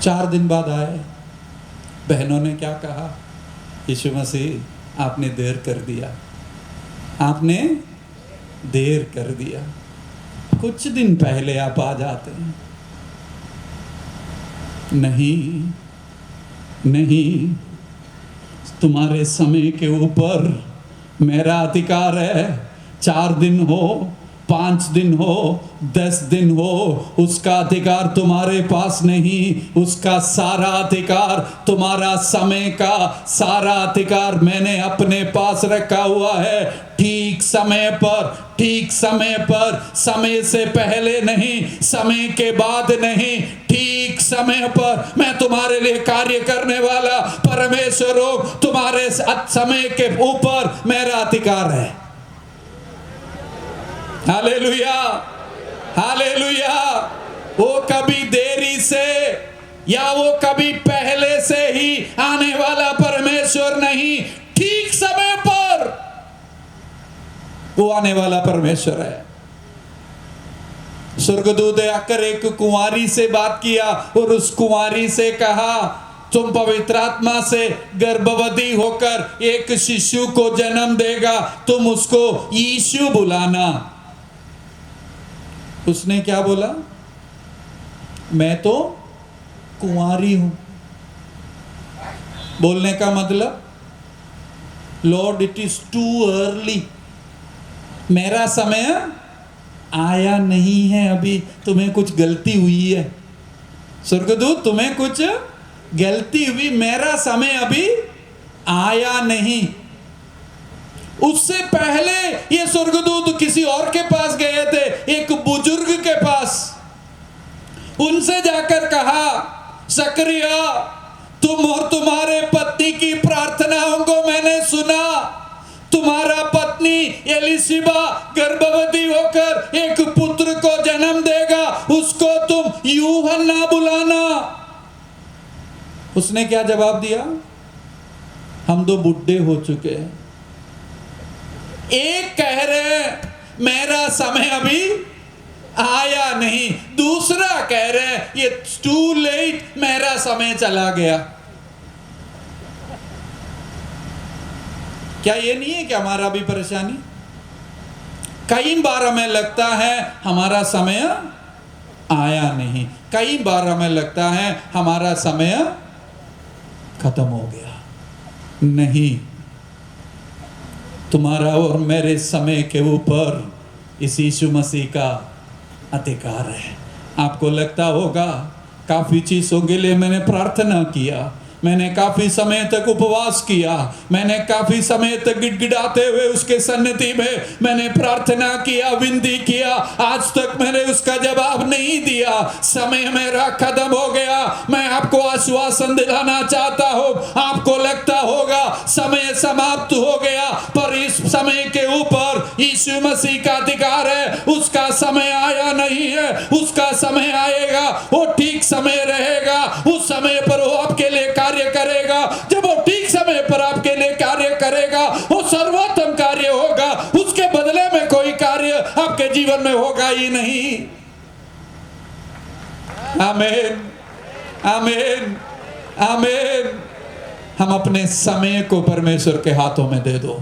चार दिन बाद आए। बहनों ने क्या कहा, यीशु मसीह आपने देर कर दिया, आपने देर कर दिया, कुछ दिन पहले आप आ जाते हैं। नहीं नहीं, तुम्हारे समय के ऊपर मेरा अधिकार है। 4 दिन हो, 5 दिन हो, 10 दिन हो, उसका अधिकार तुम्हारे पास नहीं। उसका सारा अधिकार, तुम्हारा समय का सारा अधिकार मैंने अपने पास रखा हुआ है। ठीक समय पर, ठीक समय पर, समय से पहले नहीं, समय के बाद नहीं, ठीक समय पर मैं तुम्हारे लिए कार्य करने वाला परमेश्वर हूं। तुम्हारे समय के ऊपर मेरा अधिकार है। Hallelujah, hallelujah. वो कभी देरी से या वो कभी पहले से ही आने वाला परमेश्वर नहीं, ठीक समय पर वो आने वाला परमेश्वर है। स्वर्गदूत ने आकर एक कुंवारी से बात किया और उस कुंवारी से कहा, तुम पवित्र आत्मा से गर्भवती होकर एक शिशु को जन्म देगा, तुम उसको यीशु बुलाना। उसने क्या बोला, मैं तो कुंवारी हूं। बोलने का मतलब, Lord it is too early, मेरा समय आया नहीं है अभी, तुम्हें कुछ गलती हुई है। स्वर्गदूत, तुम्हें कुछ गलती हुई, मेरा समय अभी आया नहीं। उससे पहले ये स्वर्गदूत किसी और के पास गए थे, एक बुजुर्ग के पास। उनसे जाकर कहा, जकरिया, तुम और तुम्हारे पत्नी की प्रार्थनाओं को मैंने सुना। तुम्हारा पत्नी एलिशिबा गर्भवती होकर एक पुत्र को जन्म देगा, उसको तुम यूहन्ना बुलाना। उसने क्या जवाब दिया? हम तो बुढ़े हो चुके हैं। एक कह रहे हैं मेरा समय अभी आया नहीं, दूसरा कह रहे हैं ये टू लेट, मेरा समय चला गया। क्या ये नहीं है कि हमारा भी परेशानी? कई बार हमें लगता है हमारा समय आया नहीं, कई बार हमें लगता है हमारा समय खत्म हो गया। नहीं, तुम्हारा और मेरे समय के ऊपर इस यीशु मसीह का अधिकार है। आपको लगता होगा काफी चीजों के लिए मैंने प्रार्थना किया, मैंने काफी समय तक उपवास किया, मैंने काफी समय तक गिड़गिड़ाते हुए उसके सन्निधि में मैंने प्रार्थना किया, विनती किया, आज तक मैंने उसका जवाब नहीं दिया। समय मेरा खत्म हो गया। मैं आपको आश्वासन दिलाना चाहता हूं, आपको लगता होगा समय समाप्त हो गया, पर इस समय के ऊपर यीशु मसीह का अधिकार है। उसका समय आया नहीं है, उसका समय आएगा, वो ठीक समय रहेगा। उस समय पर वो आपके लिए कार्य करेगा। जब वो ठीक समय पर आपके लिए कार्य करेगा, वो सर्वोत्तम कार्य होगा। उसके बदले में कोई कार्य आपके जीवन में होगा ही नहीं। आमीन, आमीन, आमीन। हम अपने समय को परमेश्वर के हाथों में दे दो।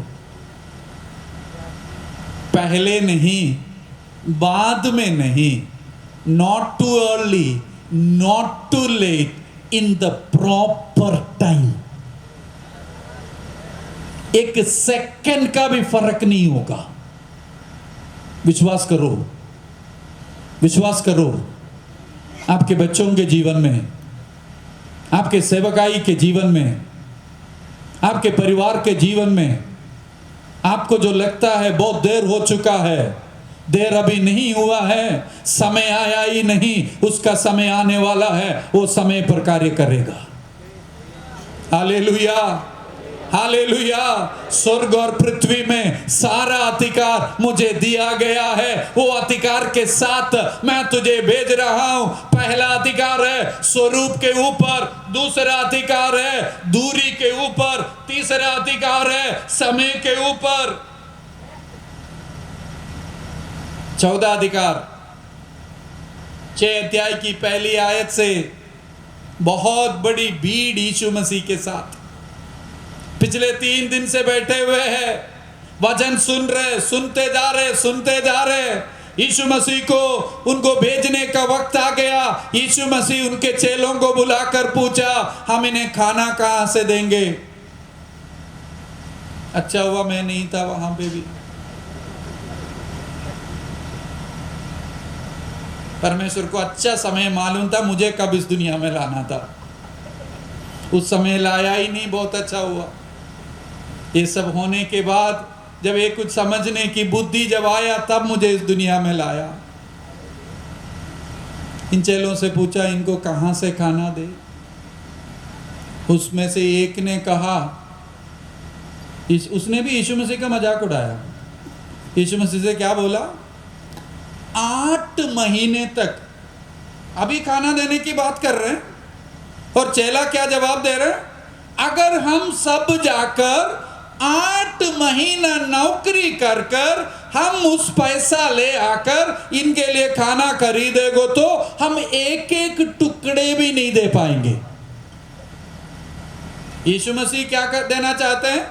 पहले नहीं, बाद में नहीं, not too early, not too late, in the proper time. एक सेकंड का भी फर्क नहीं होगा। विश्वास करो, विश्वास करो। आपके बच्चों के जीवन में, आपके सेवकाई के जीवन में, आपके परिवार के जीवन में, आपको जो लगता है बहुत देर हो चुका है, देर अभी नहीं हुआ है, समय आया ही नहीं, उसका समय आने वाला है, वो समय पर कार्य करेगा। Hallelujah, hallelujah. स्वर्ग और पृथ्वी में सारा अधिकार मुझे दिया गया है। वो अधिकार के साथ मैं तुझे भेज रहा हूं। पहला अधिकार है स्वरूप के ऊपर, दूसरा अधिकार है दूरी के ऊपर, तीसरा अधिकार है समय के ऊपर। 14 अधिकार 6 अध्याय की पहली आयत से बहुत बड़ी भीड़ यीशु मसीह के साथ पिछले 3 दिन से बैठे हुए हैं, वचन सुन रहे, सुनते जा रहे। यीशु मसीह को उनको भेजने का वक्त आ गया। यीशु मसीह उनके चेलों को बुलाकर पूछा, हम इन्हें खाना कहां से देंगे? अच्छा हुआ मैं नहीं था वहां पे भी। परमेश्वर को अच्छा समय मालूम था मुझे कब इस दुनिया में लाना था। उस समय लाया ही नहीं, बहुत अच्छा हुआ। ये सब होने के बाद जब ये कुछ समझने की बुद्धि जब आया, तब मुझे इस दुनिया में लाया। इन चेलों से पूछा इनको कहां से खाना दे? उसमें से एक ने कहा, उसने भी यीशु मसीह का मजाक उड़ाया। यीशु मसीह से क्या बोला? 8 महीने तक अभी खाना देने की बात कर रहे हैं। और चेला क्या जवाब दे रहे हैं? अगर हम सब जाकर 8 महीना नौकरी कर कर हम उस पैसा ले आकर इनके लिए खाना खरीदेगो तो हम एक एक टुकड़े भी नहीं दे पाएंगे। यीशु मसीह क्या कर देना चाहते हैं?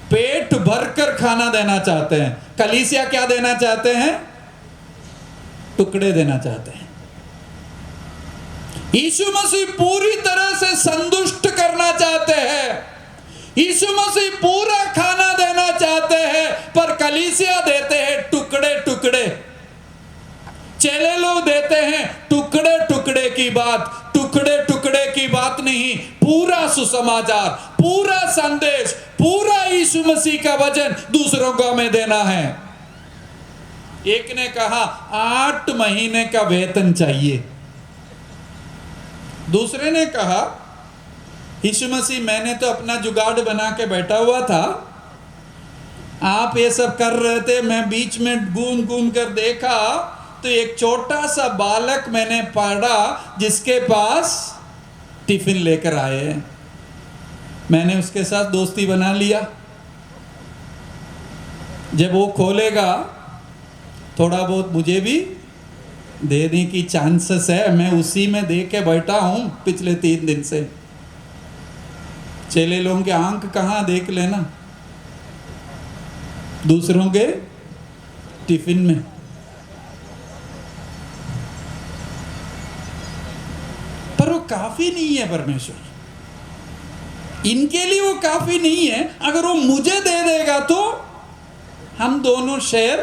पेट भरकर खाना देना चाहते हैं। कलीसिया क्या देना चाहते हैं? टुकड़े देना चाहते हैं। यीशु मसीह पूरी तरह से संतुष्ट करना चाहते हैं। यीशु मसीह पूरा खाना देना चाहते हैं, पर कलीसिया देते हैं टुकड़े टुकड़े। चेले लोग देते हैं टुकड़े टुकड़े की बात, टुकड़े टुकड़े की बात नहीं, पूरा सुसमाचार, पूरा संदेश, पूरा यीशु मसीह का वचन दूसरों को हमें देना है। एक ने कहा 8 महीने का वेतन चाहिए, दूसरे ने कहा यीशु मसीह मैंने तो अपना जुगाड़ बना के बैठा हुआ था, आप ये सब कर रहे थे, मैं बीच में घूम घूम कर देखा तो एक छोटा सा बालक मैंने पढ़ा जिसके पास टिफिन लेकर आए हैं, मैंने उसके साथ दोस्ती बना लिया। जब वो खोलेगा थोड़ा बहुत मुझे भी देने की चांसेस है, मैं उसी में दे के बैठा हूं पिछले 3 दिन से। चेले लोगों के आंख कहाँ देख लेना, दूसरों के टिफिन में। पर वो काफी नहीं है परमेश्वर, इनके लिए वो काफी नहीं है। अगर वो मुझे दे देगा तो हम दोनों शेयर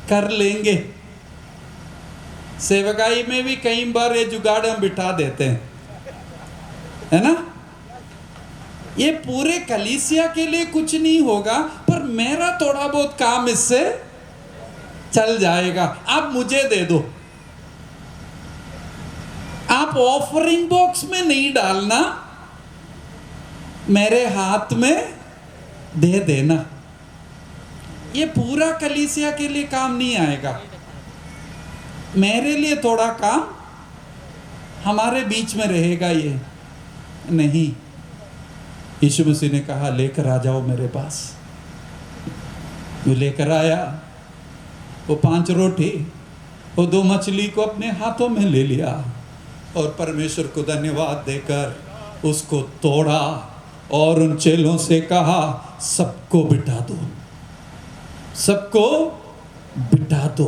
कर लेंगे। सेवकाई में भी कई बार ये जुगाड़ हम बिठा देते हैं, है ना। ये पूरे कलीसिया के लिए कुछ नहीं होगा, पर मेरा थोड़ा बहुत काम इससे चल जाएगा, आप मुझे दे दो। आप ऑफरिंग बॉक्स में नहीं डालना, मेरे हाथ में दे देना। ये पूरा कलीसिया के लिए काम नहीं आएगा, मेरे लिए थोड़ा काम हमारे बीच में रहेगा। ये नहीं, यीशु मसीह ने कहा लेकर आ जाओ मेरे पास। वो लेकर आया, वो 5 रोटी वो 2 मछली को अपने हाथों में ले लिया और परमेश्वर को धन्यवाद देकर उसको तोड़ा और उन चेलों से कहा सबको बिठा दो, सबको बिठा दो,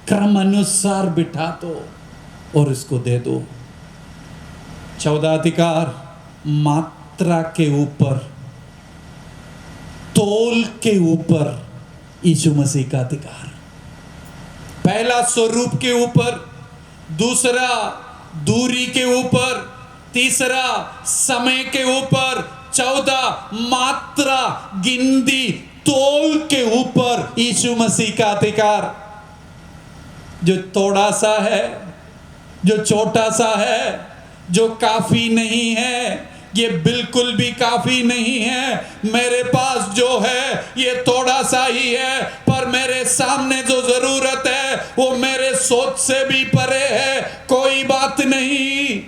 क्रम अनुसार बिठा दो और इसको दे दो। 14 अधिकार मात्रा के ऊपर, तोल के ऊपर यीशु मसीह का अधिकार। पहला स्वरूप के ऊपर, दूसरा दूरी के ऊपर, तीसरा समय के ऊपर, 14 मात्रा गिनती तोल के ऊपर यीशु मसीह का अधिकार। जो थोड़ा सा है, जो छोटा सा है, जो काफी नहीं है, ये बिल्कुल भी काफी नहीं है। मेरे पास जो है ये थोड़ा सा ही है, पर मेरे सामने जो जरूरत है वो मेरे सोच से भी परे है। कोई बात नहीं,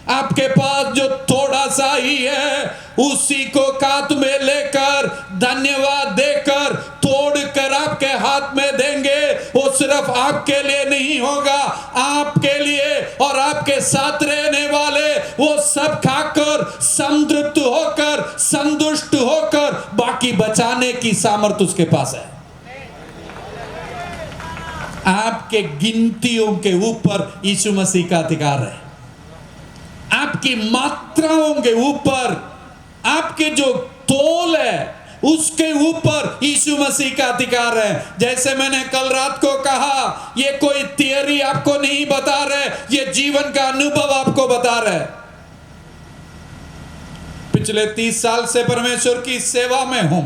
आपके पास जो थोड़ा सा ही है उसी को कांध में लेकर धन्यवाद देकर तोड़कर आपके हाथ में देंगे। वो सिर्फ आपके लिए नहीं होगा, आपके लिए और आपके साथ रहने वाले वो सब खाकर संतृप्त होकर संतुष्ट होकर बाकी बचाने की सामर्थ्य उसके पास है। आपके गिनतियों के ऊपर यीशु मसीह का अधिकार है, आपकी मात्राओं के ऊपर, आपके जो तोल है उसके ऊपर यीशु मसीह का अधिकार है। जैसे मैंने कल रात को कहा, ये कोई थियरी आपको नहीं बता रहे, ये जीवन का अनुभव आपको बता रहे। पिछले 30 साल से परमेश्वर की सेवा में हूं,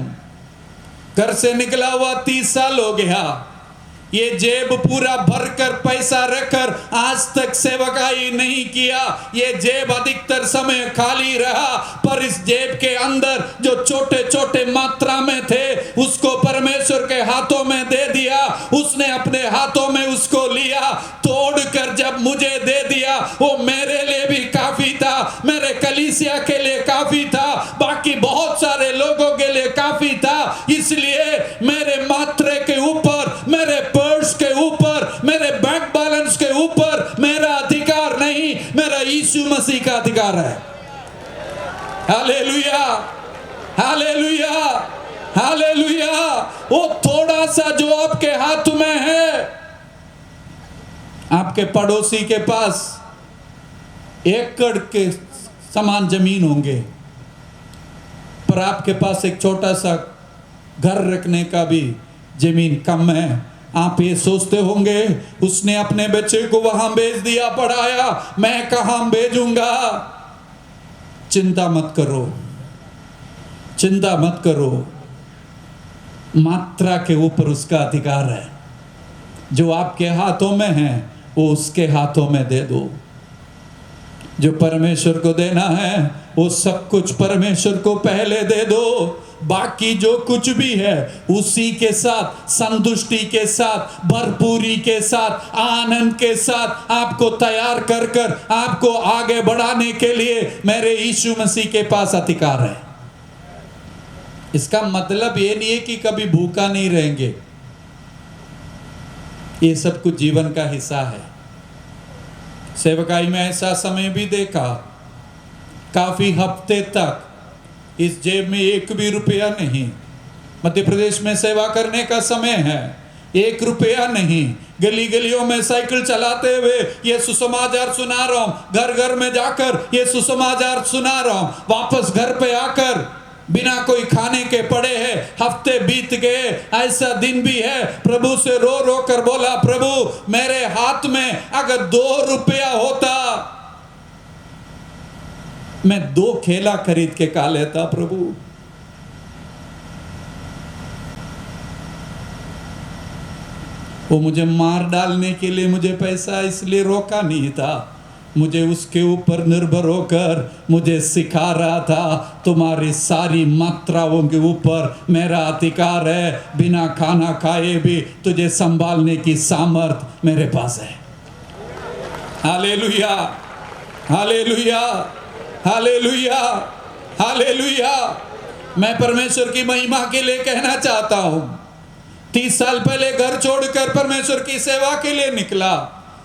घर से निकला हुआ 30 साल हो गया। ये जेब पूरा भरकर पैसा रखकर आज तक सेवकाई नहीं किया, ये जेब अधिकतर समय खाली रहा। पर इस जेब के अंदर जो छोटे छोटे मात्रा में थे उसको परमेश्वर के हाथों में दे दिया। उसने अपने हाथों में उसको लिया, तोड़कर जब मुझे दे दिया, वो मेरे लिए भी काफी था, मेरे कलीसिया के लिए काफी था, बाकी बहुत सारे लोगों के लिए काफी था। इसलिए मेरे मात्रे के ऊपर, मेरे पर्स के ऊपर, मेरे बैंक बैलेंस के ऊपर मेरा अधिकार नहीं, मेरा यीशु मसीह का अधिकार है। Hallelujah, hallelujah, hallelujah. वो थोड़ा सा जो आपके हाथ में है, आपके पड़ोसी के पास एकड़ के समान जमीन होंगे, पर आपके पास एक छोटा सा घर रखने का भी जमीन कम है। आप ये सोचते होंगे उसने अपने बच्चे को वहां भेज दिया, पढ़ाया, मैं कहां भेजूंगा। चिंता मत करो, चिंता मत करो, मात्रा के ऊपर उसका अधिकार है। जो आपके हाथों में है वो उसके हाथों में दे दो। जो परमेश्वर को देना है वो सब कुछ परमेश्वर को पहले दे दो। बाकी जो कुछ भी है उसी के साथ, संतुष्टि के साथ, भरपूरी के साथ, आनंद के साथ आपको तैयार कर कर आपको आगे बढ़ाने के लिए मेरे यीशु मसीह के पास अधिकार है। इसका मतलब ये नहीं है कि कभी भूखा नहीं रहेंगे। ये सब कुछ जीवन का हिस्सा है। सेवकाई में ऐसा समय भी देखा, काफी हफ्ते तक इस जेब में एक भी रुपया नहीं। मध्य प्रदेश में सेवा करने का समय है, 1 रुपया नहीं। गली गलियों में साइकिल चलाते हुए ये सुसमाचार सुना रहा हूं, घर घर में जाकर ये सुसमाचार सुना रहा हूं। वापस घर पे आकर बिना कोई खाने के पड़े हैं, हफ्ते बीत गए। ऐसा दिन भी है प्रभु से रो रो कर बोला, प्रभु मेरे हाथ में अगर 2 रुपया होता मैं 2 खेला खरीद के खा लेता। प्रभु वो मुझे मार डालने के लिए मुझे पैसा इसलिए रोका नहीं था, मुझे उसके ऊपर निर्भर होकर मुझे सिखा रहा था तुम्हारी सारी मात्राओं के ऊपर मेरा अधिकार है। बिना खाना खाए भी तुझे संभालने की सामर्थ मेरे पास है। Hallelujah, hallelujah, hallelujah, hallelujah. मैं परमेश्वर की महिमा के लिए कहना चाहता हूं, 30 साल पहले घर छोड़कर परमेश्वर की सेवा के लिए निकला।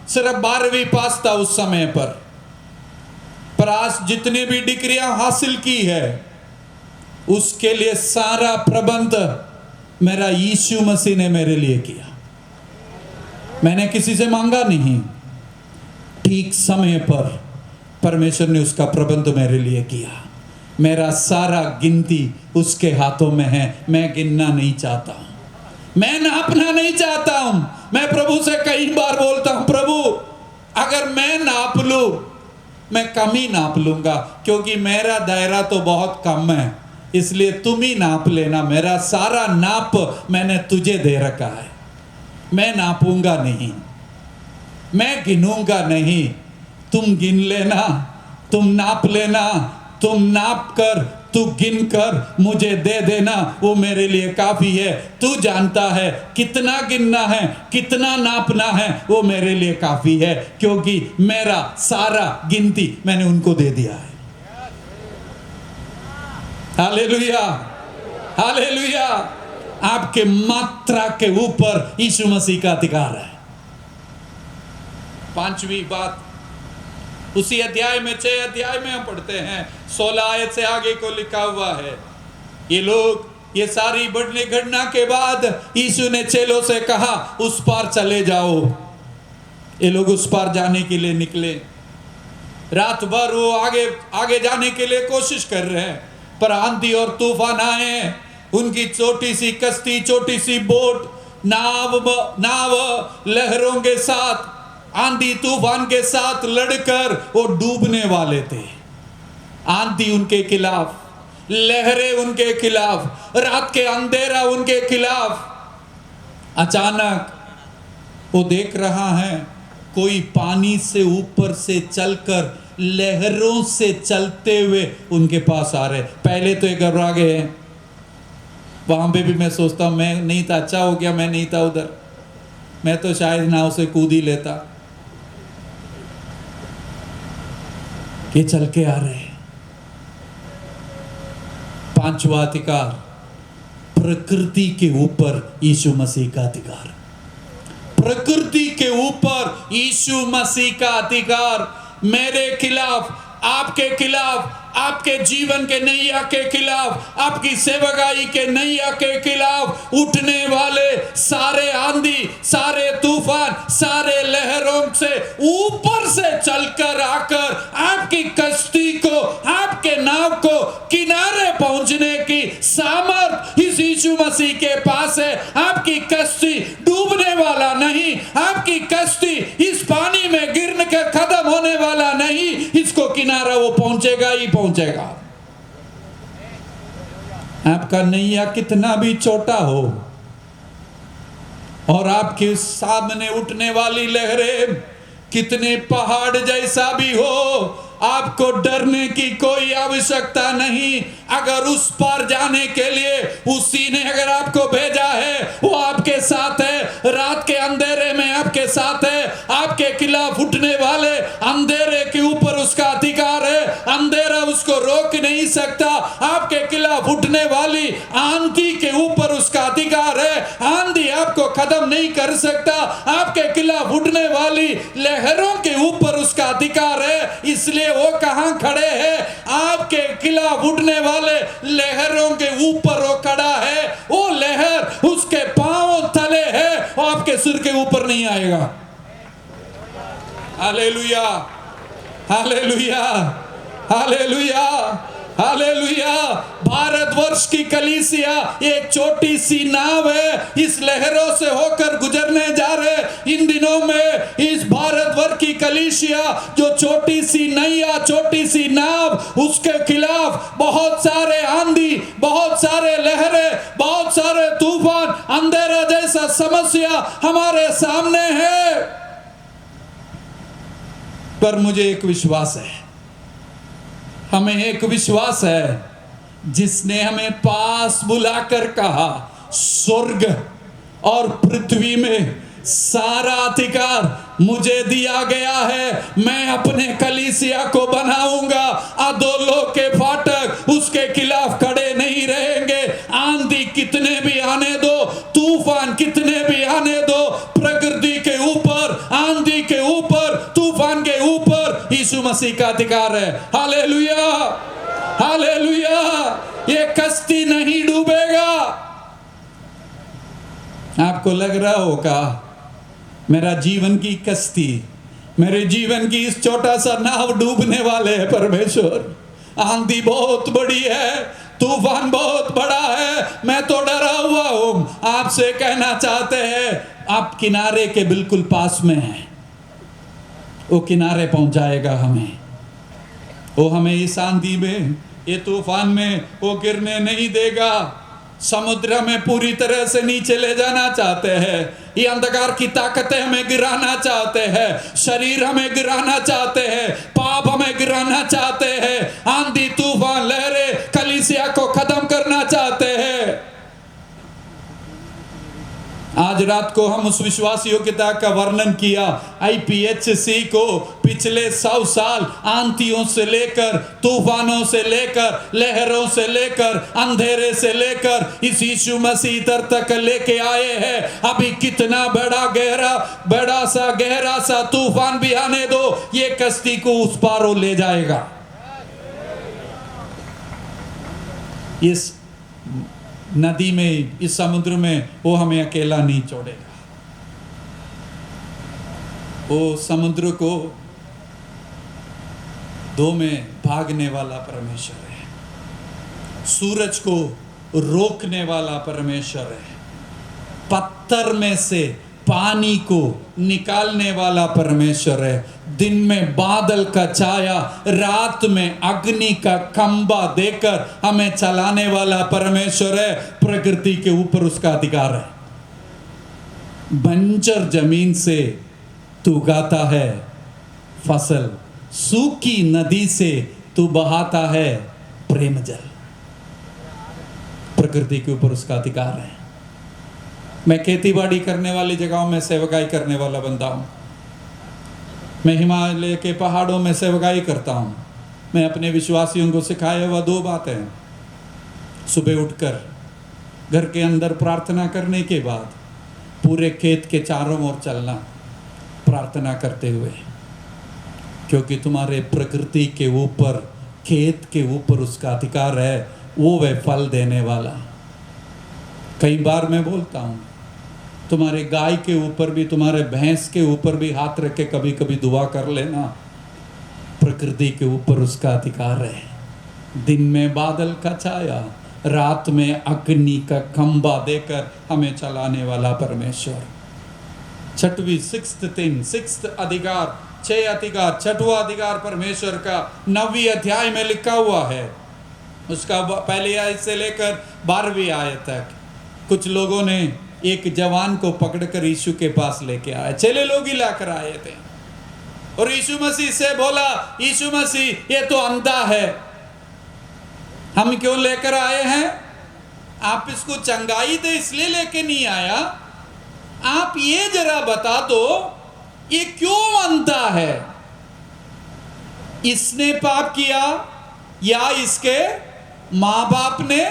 सिर्फ 12वीं पास था उस समय पर आज जितनी भी डिग्रियां हासिल की है उसके लिए सारा प्रबंध मेरा यीशु मसीह ने मेरे लिए किया। मैंने किसी से मांगा नहीं, ठीक समय पर परमेश्वर ने उसका प्रबंध मेरे लिए किया। मेरा सारा गिनती उसके हाथों में है। मैं गिनना नहीं चाहता हूं, मैं नापना नहीं चाहता हूं। मैं प्रभु से कई बार बोलता हूं, प्रभु अगर मैं नाप लूं मैं कम ही नाप लूंगा, क्योंकि मेरा दायरा तो बहुत कम है, इसलिए तुम ही नाप लेना। मेरा सारा नाप मैंने तुझे दे रखा है। मैं नापूंगा नहीं, मैं गिनूंगा नहीं, तुम गिन लेना, तुम नाप लेना। तुम नाप कर, तू गिन कर मुझे दे देना, वो मेरे लिए काफी है। तू जानता है कितना गिनना है, कितना नापना है, वो मेरे लिए काफी है, क्योंकि मेरा सारा गिनती मैंने उनको दे दिया है। Hallelujah, hallelujah. आपके मात्रा के ऊपर यीशु मसीह का अधिकार है। 5वीं बात उसी अध्याय में, 6 अध्याय में हम पढ़ते हैं, 16 आयत से आगे को लिखा हुआ है। ये लोग, ये सारी बढ़ने घटना के बाद यीशु ने चेलों से कहा उस पार चले जाओ। ये लोग उस पार जाने के लिए निकले। रात भर वो आगे जाने के लिए कोशिश कर रहे हैं, पर आंधी और तूफान आए। उनकी छोटी सी कश्ती, छोटी सी बोट, नाव लहरों के साथ, आंधी तूफान के साथ लड़कर वो डूबने वाले थे। आंधी उनके खिलाफ, लहरें उनके खिलाफ, रात के अंधेरा उनके खिलाफ। अचानक वो देख रहा है कोई पानी से ऊपर से चलकर लहरों से चलते हुए उनके पास आ रहे। पहले तो ये घबरा गए। वहां पे भी मैं सोचता हूं, मैं नहीं था, अच्छा हो गया मैं नहीं था उधर, मैं तो शायद नाव से कूद ही लेता। ये चल के आ रहे हैं। 5वां अधिकार, प्रकृति के ऊपर यीशु मसीह का अधिकार। प्रकृति के ऊपर यीशु मसीह का अधिकार। मेरे खिलाफ, आपके खिलाफ, आपके जीवन के नैया के खिलाफ, आपकी सेवकाई के नैया के खिलाफ उठने वाले सारे आंधी, सारे तूफान, सारे लहरों से ऊपर से चलकर आकर आपकी कश्ती को, आपके नाव को किनारे पहुंचने की सामर्थ इस यीशु मसीह के पास है। आपकी कश्ती डूबने वाला नहीं, आपकी कश्ती इस पानी में गिरने के खत्म होने वाला नहीं, इसको किनारा वो पहुंचेगा ही पहुंचेगा। आपका नैया कितना भी छोटा हो और आपके सामने उठने वाली लहरें कितने पहाड़ जैसा भी हो, आपको डरने की कोई आवश्यकता नहीं। अगर उस पार जाने के लिए उसी ने अगर आपको भेजा है, वो आपके साथ है, रात के अंधेरे में आपके साथ है। आपके खिलाफ उठने वाले अंधेरे के ऊपर उसका अधिकार है, अंधेरा उसको रोक नहीं सकता। आपके खिलाफ उठने वाली आंधी के ऊपर उसका अधिकार है, आंधी आपको खत्म नहीं कर सकता। आपके खिलाफ उठने वाली लहरों के ऊपर उसका अधिकार है, इसलिए वो कहां खड़े हैं? आपके खिलाफ उठने वाले लहरों के ऊपर वो खड़ा है। वो लहर उसके पांव तले है, वो आपके सिर के ऊपर नहीं आएगा। Hallelujah, hallelujah, hallelujah, hallelujah. Bharatvarsh की कलीसिया एक छोटी सी नाव है, इस लहरों से होकर गुजरने जा रहे। इन दिनों में इस भारतवर्ष की कलीसिया जो छोटी सी नैया, छोटी सी नाव, उसके खिलाफ बहुत सारे आंधी, बहुत सारे लहरें, बहुत सारे तूफान, अंधेरा जैसा समस्या हमारे सामने है। पर मुझे एक विश्वास है, हमें एक विश्वास है जिसने हमें पास बुलाकर कहा, स्वर्ग और पृथ्वी में सारा अधिकार मुझे दिया गया है। मैं अपने कलीसिया को बनाऊंगा, अधोलोक के फाटक उसके खिलाफ खड़े नहीं रहेंगे। आंधी कितने भी आने दो, तूफान कितने भी आने दो, प्रकृति के ऊपर, आंधी के ऊपर, तूफान के ऊपर यीशु मसीह का अधिकार है। Hallelujah, hallelujah. ये कश्ती नहीं डूबेगा। आपको लग रहा होगा मेरा जीवन की कश्ती, मेरे जीवन की इस छोटा सा नाव डूबने वाले है परमेश्वर। आंधी बहुत बड़ी है, तूफान बहुत बड़ा है, मैं तो डरा हुआ हूं। आपसे कहना चाहते हैं आप किनारे के बिल्कुल पास में हैं, वो किनारे पहुंचाएगा हमें। वो हमें इस आंधी में, ये तूफान में वो गिरने नहीं देगा। समुद्र में पूरी तरह से नीचे ले जाना चाहते हैं, ये अंधकार की ताकतें हमें गिराना चाहते हैं, शरीर हमें गिराना चाहते हैं, पाप हमें गिराना चाहते हैं, आंधी तूफान लहरें कलीसिया को खत्म करना चाहते हैं। आज रात को हम उस विश्वास योग्यता का वर्णन किया। IPHC को पिछले 100 साल आंधियों से लेकर, तूफानों से लेकर, लहरों से लेकर, अंधेरे से लेकर इस यीशु मसीह इधर तक लेके आए हैं। अभी कितना बड़ा सा गहरा सा तूफान भी आने दो, ये कश्ती को उस पार वो ले जाएगा। इस नदी में, इस समुद्र में वो हमें अकेला नहीं छोड़ेगा। वो समुद्र को दो में भागने वाला परमेश्वर है, सूरज को रोकने वाला परमेश्वर है, पत्थर में से पानी को निकालने वाला परमेश्वर है, दिन में बादल का छाया, रात में अग्नि का खंबा देकर हमें चलाने वाला परमेश्वर है। प्रकृति के ऊपर उसका अधिकार है। बंजर जमीन से तू उगाता है फसल, सूखी नदी से तू बहाता है प्रेम जल। प्रकृति के ऊपर उसका अधिकार है। मैं खेतीबाड़ी करने वाली जगहों में सेवकाई करने वाला बंदा हूँ। मैं हिमालय के पहाड़ों में सेवकाई करता हूँ। मैं अपने विश्वासियों को सिखाया हुआ 2 बातें हैं। सुबह उठकर घर के अंदर प्रार्थना करने के बाद पूरे खेत के चारों ओर चलना प्रार्थना करते हुए, क्योंकि तुम्हारे प्रकृति के ऊपर, खेत के ऊपर उसका अधिकार है, वो वह फल देने वाला। कई बार मैं बोलता हूँ तुम्हारे गाय के ऊपर भी, तुम्हारे भैंस के ऊपर भी हाथ रख के कभी कभी दुआ कर लेना। प्रकृति के ऊपर उसका अधिकार है। दिन में बादल का छाया, रात में अग्नि का खंबा देकर हमें चलाने वाला परमेश्वर। छठवीं सिक्स्थ अधिकार, 6 अधिकार, 6वां अधिकार परमेश्वर का 9वीं अध्याय में लिखा हुआ है। उसका पहली आयत से लेकर 12वीं आयत तक कुछ लोगों ने एक जवान को पकड़कर यीशु के पास लेके आए, चेले लोग ही लाकर आए थे, और यीशु मसीह से बोला, यीशु मसीह ये तो अंधा है, हम क्यों लेकर आए हैं? आप इसको चंगाई दे इसलिए लेके नहीं आया, आप ये जरा बता दो ये क्यों अंधा है? इसने पाप किया या इसके माँ बाप ने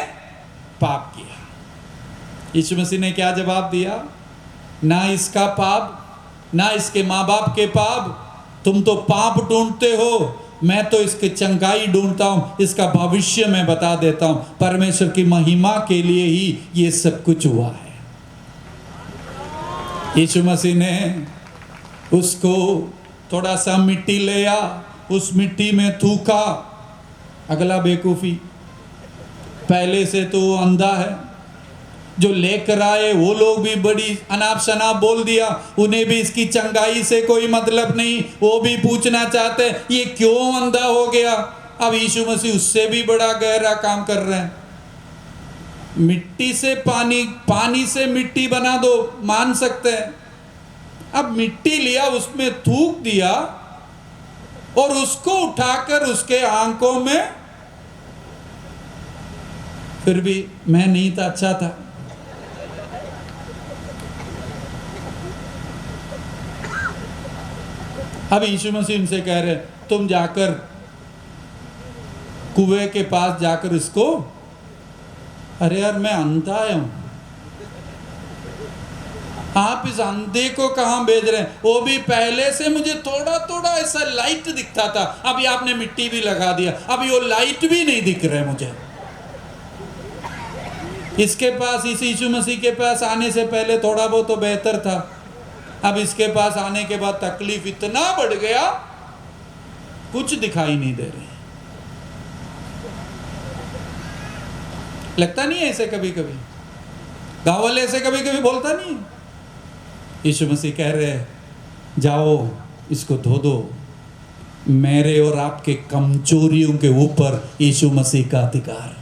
पाप किया? यीशु मसीह ने क्या जवाब दिया? ना इसका पाप ना इसके माँ बाप के पाप, तुम तो पाप ढूंढते हो, मैं तो इसकी चंगाई ढूंढता हूं, इसका भविष्य मैं बता देता हूं, परमेश्वर की महिमा के लिए ही ये सब कुछ हुआ है। यीशु मसीह ने उसको थोड़ा सा मिट्टी ले आ, उस मिट्टी में थूका, अगला बेवकूफी, पहले से तो वो अंधा है, जो लेकर आए वो लोग भी बड़ी अनाप शनाप बोल दिया, उन्हें भी इसकी चंगाई से कोई मतलब नहीं, वो भी पूछना चाहते ये क्यों अंधा हो गया। अब यीशु मसीह उससे भी बड़ा गहरा काम कर रहे हैं, मिट्टी से पानी, पानी से मिट्टी बना दो, मान सकते हैं। अब मिट्टी लिया, उसमें थूक दिया और उसको उठाकर उसके आंखों में, फिर भी मैं नहीं था, अच्छा था। अब यीशु मसीह उनसे कह रहे, तुम जाकर कुएं के पास जाकर इसको, अरे यार मैं अंधा हूं, आप इस अंधे को कहां भेज रहे हैं? वो भी पहले से मुझे थोड़ा थोड़ा ऐसा लाइट दिखता था, अभी आपने मिट्टी भी लगा दिया, अभी वो लाइट भी नहीं दिख रहे मुझे। इसके पास, इस यीशु मसीह के पास आने से पहले थोड़ा बहुत तो बेहतर था, अब इसके पास आने के बाद तकलीफ इतना बढ़ गया, कुछ दिखाई नहीं दे रही। लगता नहीं है ऐसे कभी कभी? गाँव वाले ऐसे कभी कभी बोलता नहीं? यीशु मसीह कह रहे हैं, जाओ इसको धो दो। मेरे और आपके कमजोरियों के ऊपर यीशु मसीह का अधिकार,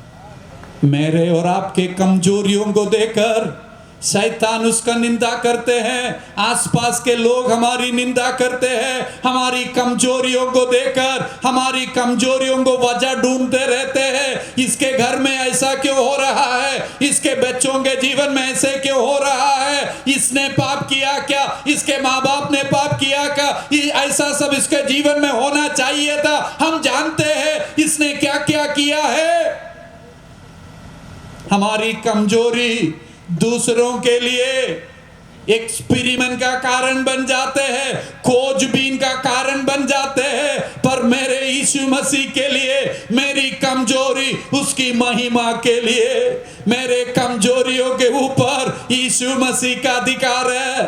मेरे और आपके कमजोरियों को देकर शैतान उसका निंदा करते हैं, आसपास के लोग हमारी निंदा करते हैं, हमारी कमजोरियों को देकर हमारी कमजोरियों को वजह ढूंढते रहते हैं। इसके घर में ऐसा क्यों हो रहा है, इसके बच्चों के जीवन में ऐसे क्यों हो रहा है, इसने पाप किया क्या, इसके माँ बाप ने पाप किया क्या, ऐसा सब इसके जीवन में होना चाहिए था। हम जानते हैं इसने क्या क्या किया है। हमारी कमजोरी दूसरों के लिए एक्सपेरिमेंट का कारण बन जाते हैं, खोजबीन का कारण बन जाते हैं, पर मेरे यीशु मसीह के लिए मेरी कमजोरी उसकी महिमा के लिए, मेरे कमजोरियों के ऊपर यीशु मसीह का अधिकार है।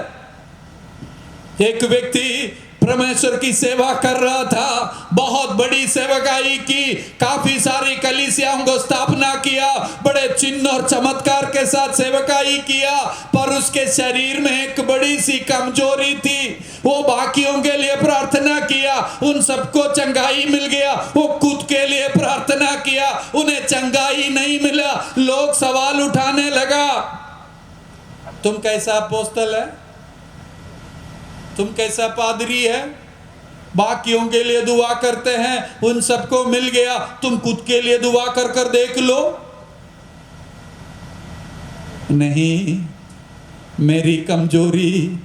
एक व्यक्ति परमेश्वर की सेवा कर रहा था, बहुत बड़ी सेवकाई की, काफी सारी कलीसियाओं को स्थापना किया, बड़े चिन्ह और चमत्कार के साथ सेवकाई किया, पर उसके शरीर में एक बड़ी सी कमजोरी थी। वो बाकियों के लिए प्रार्थना किया, उन सबको चंगाई मिल गया, वो खुद के लिए प्रार्थना किया, उन्हें चंगाई नहीं मिला। लोग सवाल उठाने लगा, तुम कैसा अपोस्तल है, तुम कैसा पादरी है, बाकियों के लिए दुआ करते हैं, उन सबको मिल गया, तुम खुद के लिए दुआ कर कर देख लो। नहीं, मेरी कमजोरी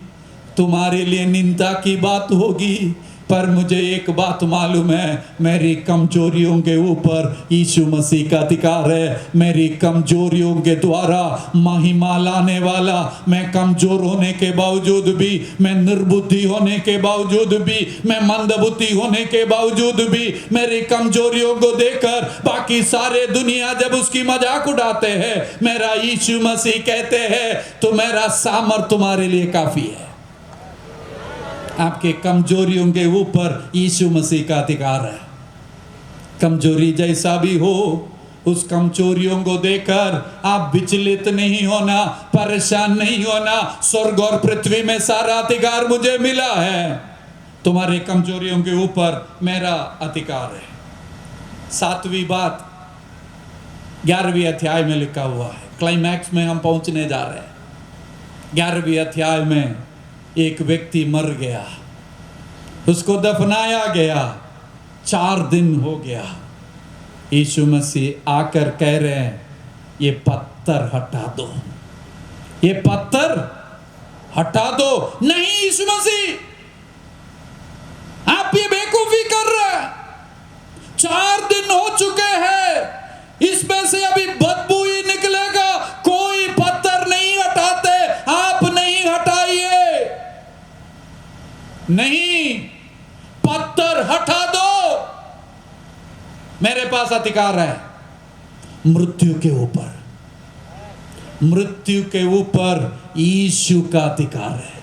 तुम्हारे लिए निंदा की बात होगी, पर मुझे एक बात मालूम है, मेरी कमजोरियों के ऊपर यीशु मसीह का अधिकार है। मेरी कमजोरियों के द्वारा महिमा लाने वाला, मैं कमजोर होने के बावजूद भी, मैं निर्बुद्धि होने के बावजूद भी, मैं मंदबुद्धि होने के बावजूद भी, मेरी कमजोरियों को देखकर बाकी सारे दुनिया जब उसकी मजाक उड़ाते हैं, मेरा यीशु मसीह कहते हैं तो मेरा सामर्थ तुम्हारे लिए काफी है। आपके कमजोरियों के ऊपर यीशु मसीह का अधिकार है। कमजोरी जैसा भी हो, उस कमजोरियों को देखकर आप विचलित नहीं होना, परेशान नहीं होना। स्वर्ग और पृथ्वी में सारा अधिकार मुझे मिला है, तुम्हारे कमजोरियों के ऊपर मेरा अधिकार है। सातवीं बात, 11वीं अध्याय में लिखा हुआ है, क्लाइमैक्स में हम पहुंचने जा रहे हैं। 11वीं अध्याय में एक व्यक्ति मर गया, उसको दफनाया गया, 4 दिन हो गया। यीशु मसीह आकर कह रहे हैं, ये पत्थर हटा दो, ये पत्थर हटा दो। नहीं यीशु मसीह, आप ये बेवकूफी कर रहे हैं, 4 दिन हो चुके हैं, इसमें से अभी बदबू ही निकलेगा, कोई पत्थर नहीं हटाते, आप नहीं हटाइए। नहीं, पत्थर हटा दो, मेरे पास अधिकार है मृत्यु के ऊपर, मृत्यु के ऊपर यीशु का अधिकार है।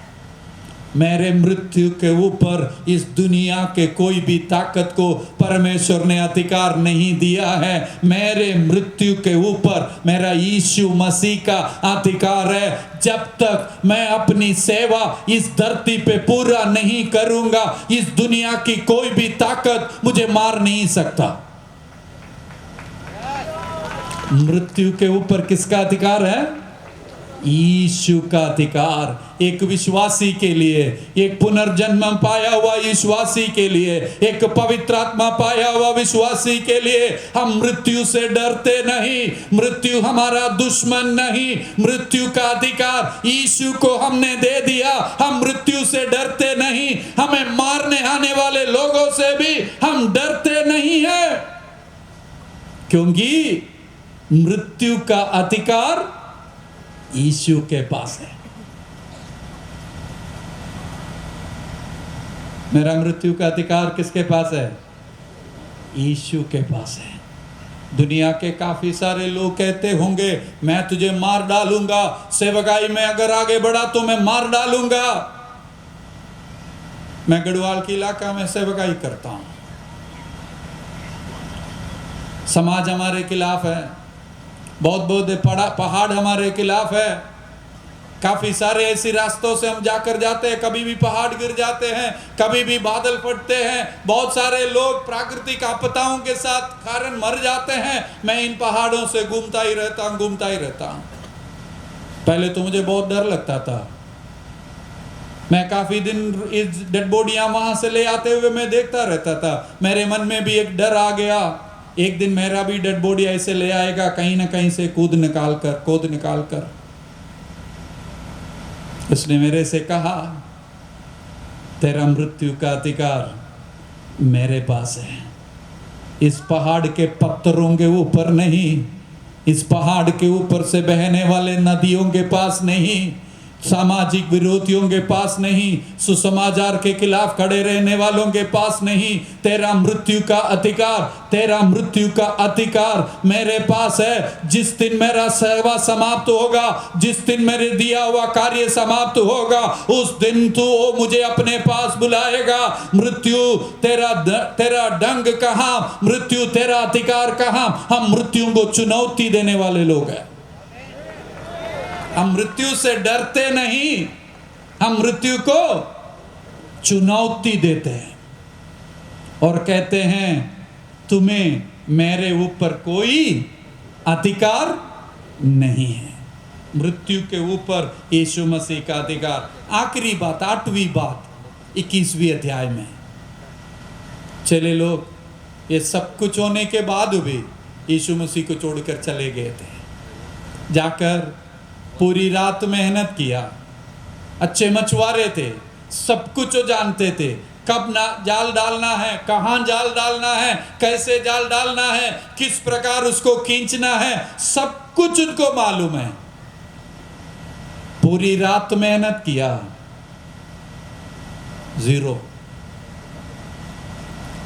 मेरे मृत्यु के ऊपर इस दुनिया के कोई भी ताकत को परमेश्वर ने अधिकार नहीं दिया है। मेरे मृत्यु के ऊपर मेरा यीशु मसीह का अधिकार है। जब तक मैं अपनी सेवा इस धरती पे पूरा नहीं करूंगा, इस दुनिया की कोई भी ताकत मुझे मार नहीं सकता। मृत्यु के ऊपर किसका अधिकार है? यीशु का अधिकार। एक विश्वासी के लिए, एक पुनर्जन्म पाया हुआ विश्वासी के लिए, एक पवित्र आत्मा पाया हुआ विश्वासी के लिए हम मृत्यु से डरते नहीं। मृत्यु हमारा दुश्मन नहीं, मृत्यु का अधिकार यीशु को हमने दे दिया। हम मृत्यु से डरते नहीं, हमें मारने आने वाले लोगों से भी हम डरते नहीं हैं, क्योंकि मृत्यु का अधिकार यीशु के पास है। मेरा मृत्यु का अधिकार किसके पास है? यीशु के पास है। दुनिया के काफी सारे लोग कहते होंगे, मैं तुझे मार डालूंगा, सेवकाई में अगर आगे बढ़ा तो मैं मार डालूंगा। मैं गढ़वाल के इलाका में सेवकाई करता हूं। समाज हमारे खिलाफ है, बहुत पहाड़ हमारे खिलाफ है। काफी सारे ऐसे रास्तों से हम जाकर जाते हैं, कभी भी पहाड़ गिर जाते हैं, कभी भी बादल फटते हैं। बहुत सारे लोग प्राकृतिक आपदाओं के साथ कारण मर जाते हैं। मैं इन पहाड़ों से घूमता ही रहता हूं। पहले तो मुझे बहुत डर लगता था। मैं काफी दिन इस डेड बॉडियां वहां से ले आते हुए मैं देखता रहता था। मेरे मन में भी एक डर आ गया, एक दिन मेरा भी डेड बॉडी ऐसे ले आएगा, कहीं ना कहीं से कूद निकाल कर। उसने मेरे से कहा, तेरा मृत्यु का अधिकार मेरे पास है। इस पहाड़ के पत्थरों के ऊपर नहीं, इस पहाड़ के ऊपर से बहने वाले नदियों के पास नहीं, सामाजिक विरोधियों के पास नहीं, सुसमाचार के खिलाफ खड़े रहने वालों के पास नहीं। तेरा मृत्यु का अधिकार मेरे पास है। जिस दिन मेरा सेवा समाप्त होगा, जिस दिन मेरे दिया हुआ कार्य समाप्त होगा, उस दिन तू मुझे अपने पास बुलाएगा। मृत्यु तेरा डंग कहां? मृत्यु तेरा अधिकार कहां? हम मृत्यु को चुनौती देने वाले लोग हैं। हम मृत्यु से डरते नहीं, हम मृत्यु को चुनौती देते हैं और कहते हैं, तुम्हें मेरे ऊपर कोई अधिकार नहीं है। मृत्यु के ऊपर यीशु मसीह का अधिकार। आखिरी बात, 8वीं बात 21वीं अध्याय में। चले लोग, ये सब कुछ होने के बाद भी यीशु मसीह को छोड़कर चले गए थे। जाकर पूरी रात मेहनत किया, अच्छे मछुआरे थे, सब कुछ वो जानते थे, कब ना जाल डालना है, कहाँ जाल डालना है, कैसे जाल डालना है, किस प्रकार उसको खींचना है, सब कुछ उनको मालूम है। पूरी रात मेहनत किया, 0।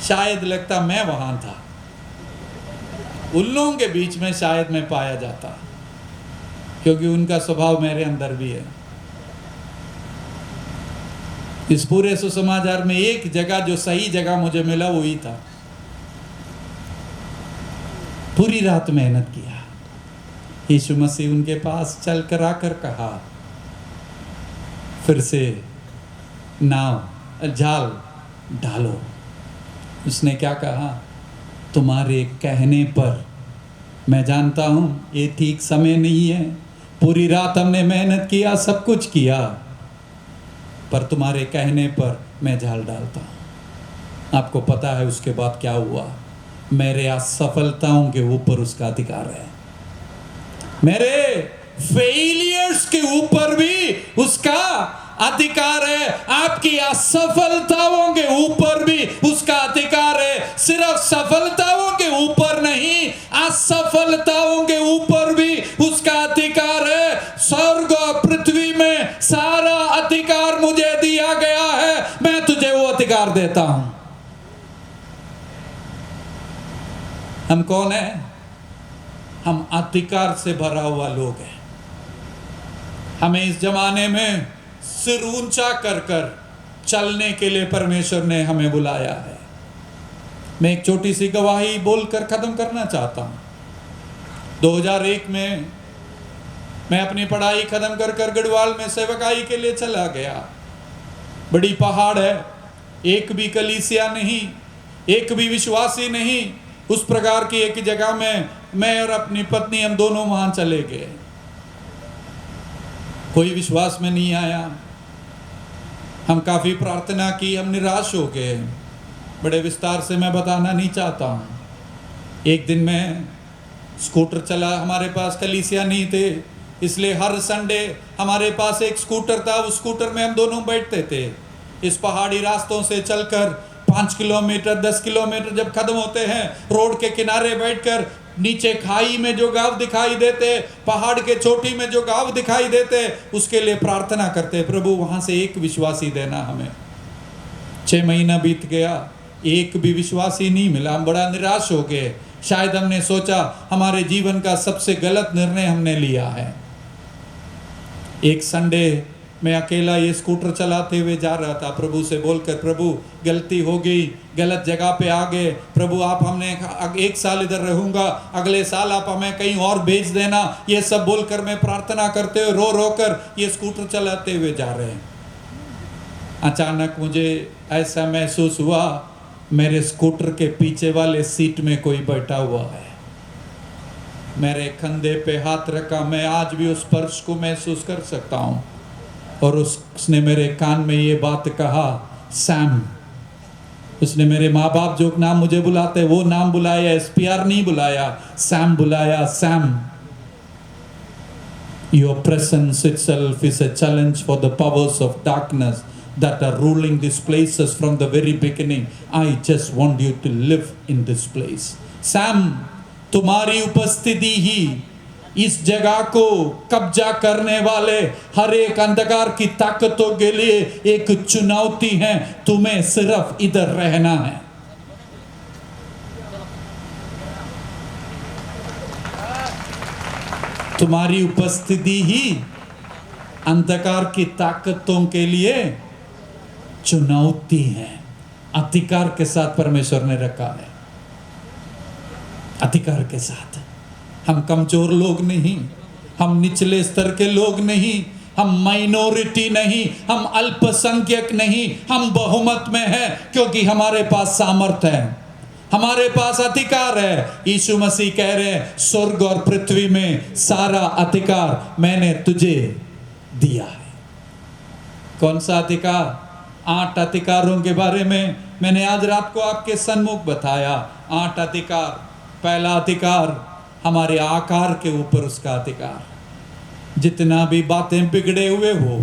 शायद लगता मैं वहां था, उन लोगों के बीच में शायद मैं पाया जाता, क्योंकि उनका स्वभाव मेरे अंदर भी है। इस पूरे सुसमाचार में एक जगह जो सही जगह मुझे मिला वही था। पूरी रात मेहनत किया। यीशु मसीह उनके पास चलकर आकर कहा, फिर से जाल डालो। उसने क्या कहा? तुम्हारे कहने पर मैं जानता हूं ये ठीक समय नहीं है, पूरी रात हमने मेहनत किया, सब कुछ किया, पर तुम्हारे कहने पर मैं जाल डालता हूं। आपको पता है उसके बाद क्या हुआ? मेरे असफलताओं के ऊपर उसका अधिकार है, मेरे फेलियर्स के ऊपर भी उसका अधिकार है, आपकी असफलताओं के ऊपर भी उसका अधिकार है। सिर्फ सफलताओं के ऊपर नहीं, असफलताओं के ऊपर भी उसका अधिकार है। स्वर्ग और पृथ्वी में सारा अधिकार मुझे दिया गया है, मैं तुझे वो अधिकार देता हूं। हम कौन है? हम अधिकार से भरा हुआ लोग हैं। हमें इस जमाने में सिर ऊंचा कर कर चलने के लिए परमेश्वर ने हमें बुलाया है। मैं एक छोटी सी गवाही बोलकर खत्म करना चाहता हूं। 2001 में मैं अपनी पढ़ाई खत्म कर कर गढ़वाल में सेवकाई के लिए चला गया। बड़ी पहाड़ है, एक भी कलीसिया नहीं, एक भी विश्वासी नहीं, उस प्रकार की एक जगह में मैं और अपनी पत्नी हम दोनों वहां चले गए। कोई विश्वास में नहीं आया। हम काफ़ी प्रार्थना की, हम निराश हो गए। बड़े विस्तार से मैं बताना नहीं चाहता हूँ। एक दिन मैं स्कूटर चला, हमारे पास कलीसिया नहीं थे, इसलिए हर संडे हमारे पास एक स्कूटर था, उस स्कूटर में हम दोनों बैठते थे। इस पहाड़ी रास्तों से चलकर 5 किलोमीटर 10 किलोमीटर जब खत्म होते हैं, रोड के किनारे बैठकर नीचे खाई में जो गांव दिखाई देते, पहाड़ के चोटी में जो गांव दिखाई देते, उसके लिए प्रार्थना करते, प्रभु वहां से एक विश्वासी देना हमें। 6 महीना बीत गया, एक भी विश्वासी नहीं मिला। हम बड़ा निराश हो गए। शायद हमने सोचा हमारे जीवन का सबसे गलत निर्णय हमने लिया है। एक संडे मैं अकेला ये स्कूटर चलाते हुए जा रहा था, प्रभु से बोलकर, प्रभु गलती हो गई, गलत जगह पे आ गए, प्रभु आप हमने 1 साल इधर रहूंगा, अगले साल आप हमें कहीं और भेज देना, ये सब बोलकर मैं प्रार्थना करते हुए रो रो कर ये स्कूटर चलाते हुए जा रहे हैं। अचानक मुझे ऐसा महसूस हुआ मेरे स्कूटर के पीछे वाले सीट में कोई बैठा हुआ है। मेरे कंधे पे हाथ रखा, मैं आज भी उस स्पर्श को महसूस कर सकता हूँ। और उसने मेरे कान में ये बात कहा, सैम। उसने मेरे माँ बाप जो नाम मुझे बुलाते वो नाम बुलाया, SPR नहीं बुलाया, सैम बुलाया, Sam. Your presence itself is a challenge for the powers of darkness that are ruling these places from the very beginning. I just want you to live in this place. Sam, तुम्हारी उपस्थिति ही इस जगह को कब्जा करने वाले हर एक अंधकार की ताकतों के लिए एक चुनौती है। तुम्हें सिर्फ इधर रहना है। तुम्हारी उपस्थिति ही अंधकार की ताकतों के लिए चुनौती है। अधिकार के साथ परमेश्वर ने रखा है, अधिकार के साथ। हम कमजोर लोग नहीं, हम निचले स्तर के लोग नहीं, हम माइनॉरिटी नहीं, हम अल्पसंख्यक नहीं, हम बहुमत में हैं, क्योंकि हमारे पास सामर्थ्य है, हमारे पास अधिकार है। यीशु मसीह कह रहे हैं, स्वर्ग और पृथ्वी में सारा अधिकार मैंने तुझे दिया है। कौन सा अधिकार? 8 अधिकारों के बारे में मैंने आज रात को आपके सन्मुख बताया। 8 अधिकार। पहला अधिकार, हमारे आकार के ऊपर उसका अधिकार। जितना भी बातें बिगड़े हुए हो,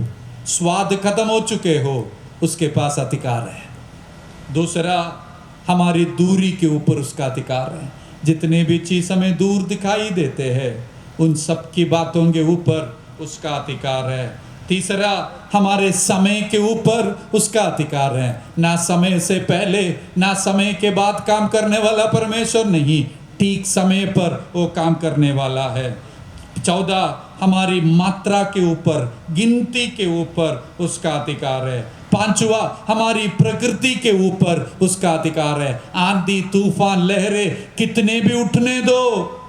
स्वाद खत्म हो चुके हो, उसके पास अधिकार है। दूसरा, हमारी दूरी के ऊपर उसका अधिकार है। जितने भी चीज हमें दूर दिखाई देते हैं, उन सब की बातों के ऊपर उसका अधिकार है। तीसरा, हमारे समय के ऊपर उसका अधिकार है। ना समय से पहले ना समय के बाद काम करने वाला परमेश्वर नहीं, ठीक समय पर वो काम करने वाला है। 14, हमारी मात्रा के ऊपर, गिनती के ऊपर उसका अधिकार है। 5वां, हमारी प्रकृति के ऊपर उसका अधिकार है। आंधी तूफान लहरें कितने भी उठने दो,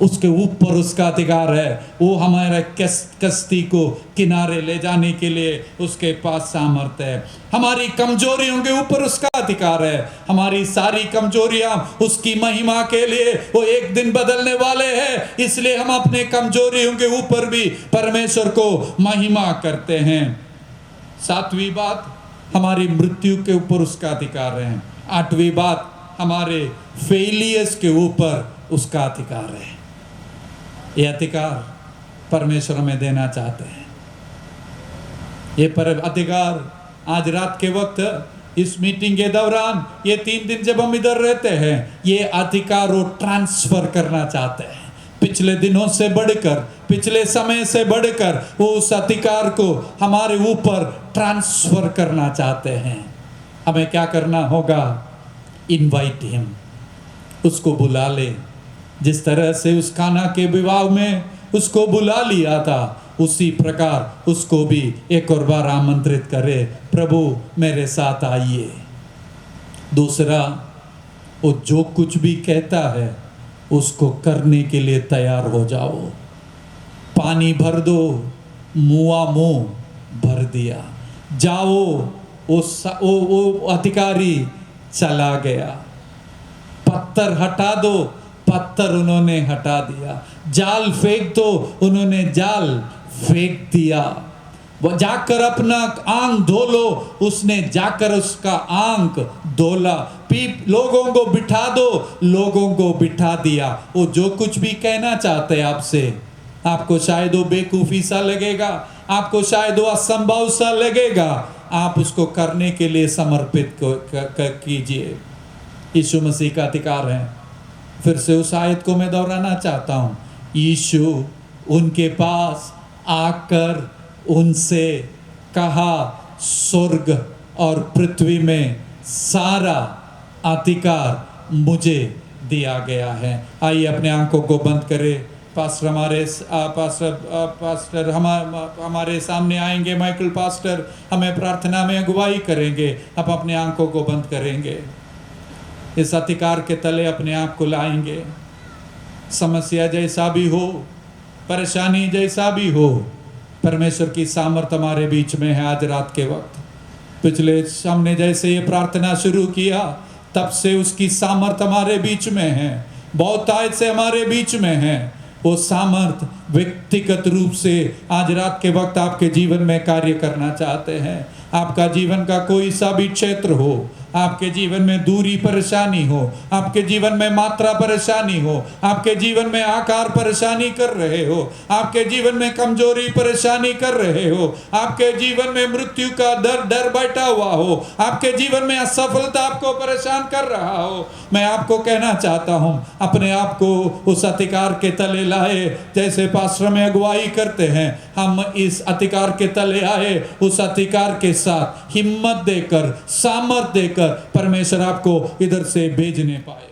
उसके ऊपर उसका अधिकार है। वो हमारे कश्ती को किनारे ले जाने के लिए उसके पास सामर्थ्य है। हमारी कमजोरियों के ऊपर उसका अधिकार है। हमारी सारी कमजोरियां उसकी महिमा के लिए वो एक दिन बदलने वाले हैं, इसलिए हम अपने कमजोरियों के ऊपर भी परमेश्वर को महिमा करते हैं। 7वीं बात, हमारी मृत्यु के ऊपर उसका अधिकार है। 8वीं बात, हमारे फेलियर्स के ऊपर उसका अधिकार है। ये अधिकार परमेश्वर हमें देना चाहते हैं। ये पर अधिकार आज रात के वक्त इस मीटिंग के दौरान, ये 3 दिन जब हम इधर रहते हैं, ये अधिकार वो ट्रांसफर करना चाहते हैं। पिछले दिनों से बढ़कर, पिछले समय से बढ़कर वो उस अधिकार को हमारे ऊपर ट्रांसफर करना चाहते हैं। हमें क्या करना होगा? इनवाइट हिम, उसको बुला ले। जिस तरह से उस काना के विवाह में उसको बुला लिया था, उसी प्रकार उसको भी एक और बार आमंत्रित करे, प्रभु मेरे साथ आइए। दूसरा, वो जो कुछ भी कहता है उसको करने के लिए तैयार हो जाओ। पानी भर दो, मुआ मुंह भर दिया, जाओ। वो अधिकारी चला गया। पत्थर हटा दो, पत्थर उन्होंने हटा दिया। जाल फेंक दो, उन्होंने जाल फेंक दिया। वो जाकर अपना आंख धो लो, उसने जाकर उसका आंख धोला। लोगों को बिठा दो, लोगों को बिठा दिया। वो जो कुछ भी कहना चाहते हैं आपसे, आपको शायद वो बेवकूफ़ी सा लगेगा, आपको शायद वो असंभव सा लगेगा, आप उसको करने के लिए समर्पित कीजिए। यीशु मसीह का अधिकार है। फिर से उस आयत को मैं दोहराना चाहता हूँ। यीशु उनके पास आकर उनसे कहा, स्वर्ग और पृथ्वी में सारा अधिकार मुझे दिया गया है। आइए अपने आंखों को बंद करें। पास्टर हमारे सामने आएंगे, माइकल पास्टर हमें प्रार्थना में अगुवाई करेंगे। अब अपने आंखों को बंद करेंगे, इस अधिकार के तले अपने आप को लाएंगे। समस्या जैसा भी हो, परेशानी जैसा भी हो, परमेश्वर की सामर्थ हमारे बीच में है। आज रात के वक्त पिछले हमने जैसे ये प्रार्थना शुरू किया, तब से उसकी सामर्थ हमारे बीच में है, बहुत आयत से हमारे बीच में है। वो सामर्थ व्यक्तिगत रूप से आज रात के वक्त आपके जीवन में कार्य करना चाहते हैं। आपका जीवन का कोई सा भी क्षेत्र हो, आपके जीवन में दूरी परेशानी हो, आपके जीवन में मात्रा परेशानी हो, आपके जीवन में आकार परेशानी कर रहे हो, आपके जीवन में कमजोरी परेशानी कर रहे हो, आपके जीवन में मृत्यु का डर बैठा हुआ हो, आपके जीवन में असफलता आपको परेशान कर रहा हो, मैं आपको कहना चाहता हूं, अपने आप को उस अधिकार के तले लाए। जैसे पास्टर में अगुवाई करते हैं, हम इस अधिकार के तले आए। उस अधिकार के साथ हिम्मत देकर, सामर्थ देकर परमेश्वर आपको इधर से भेजने पाए।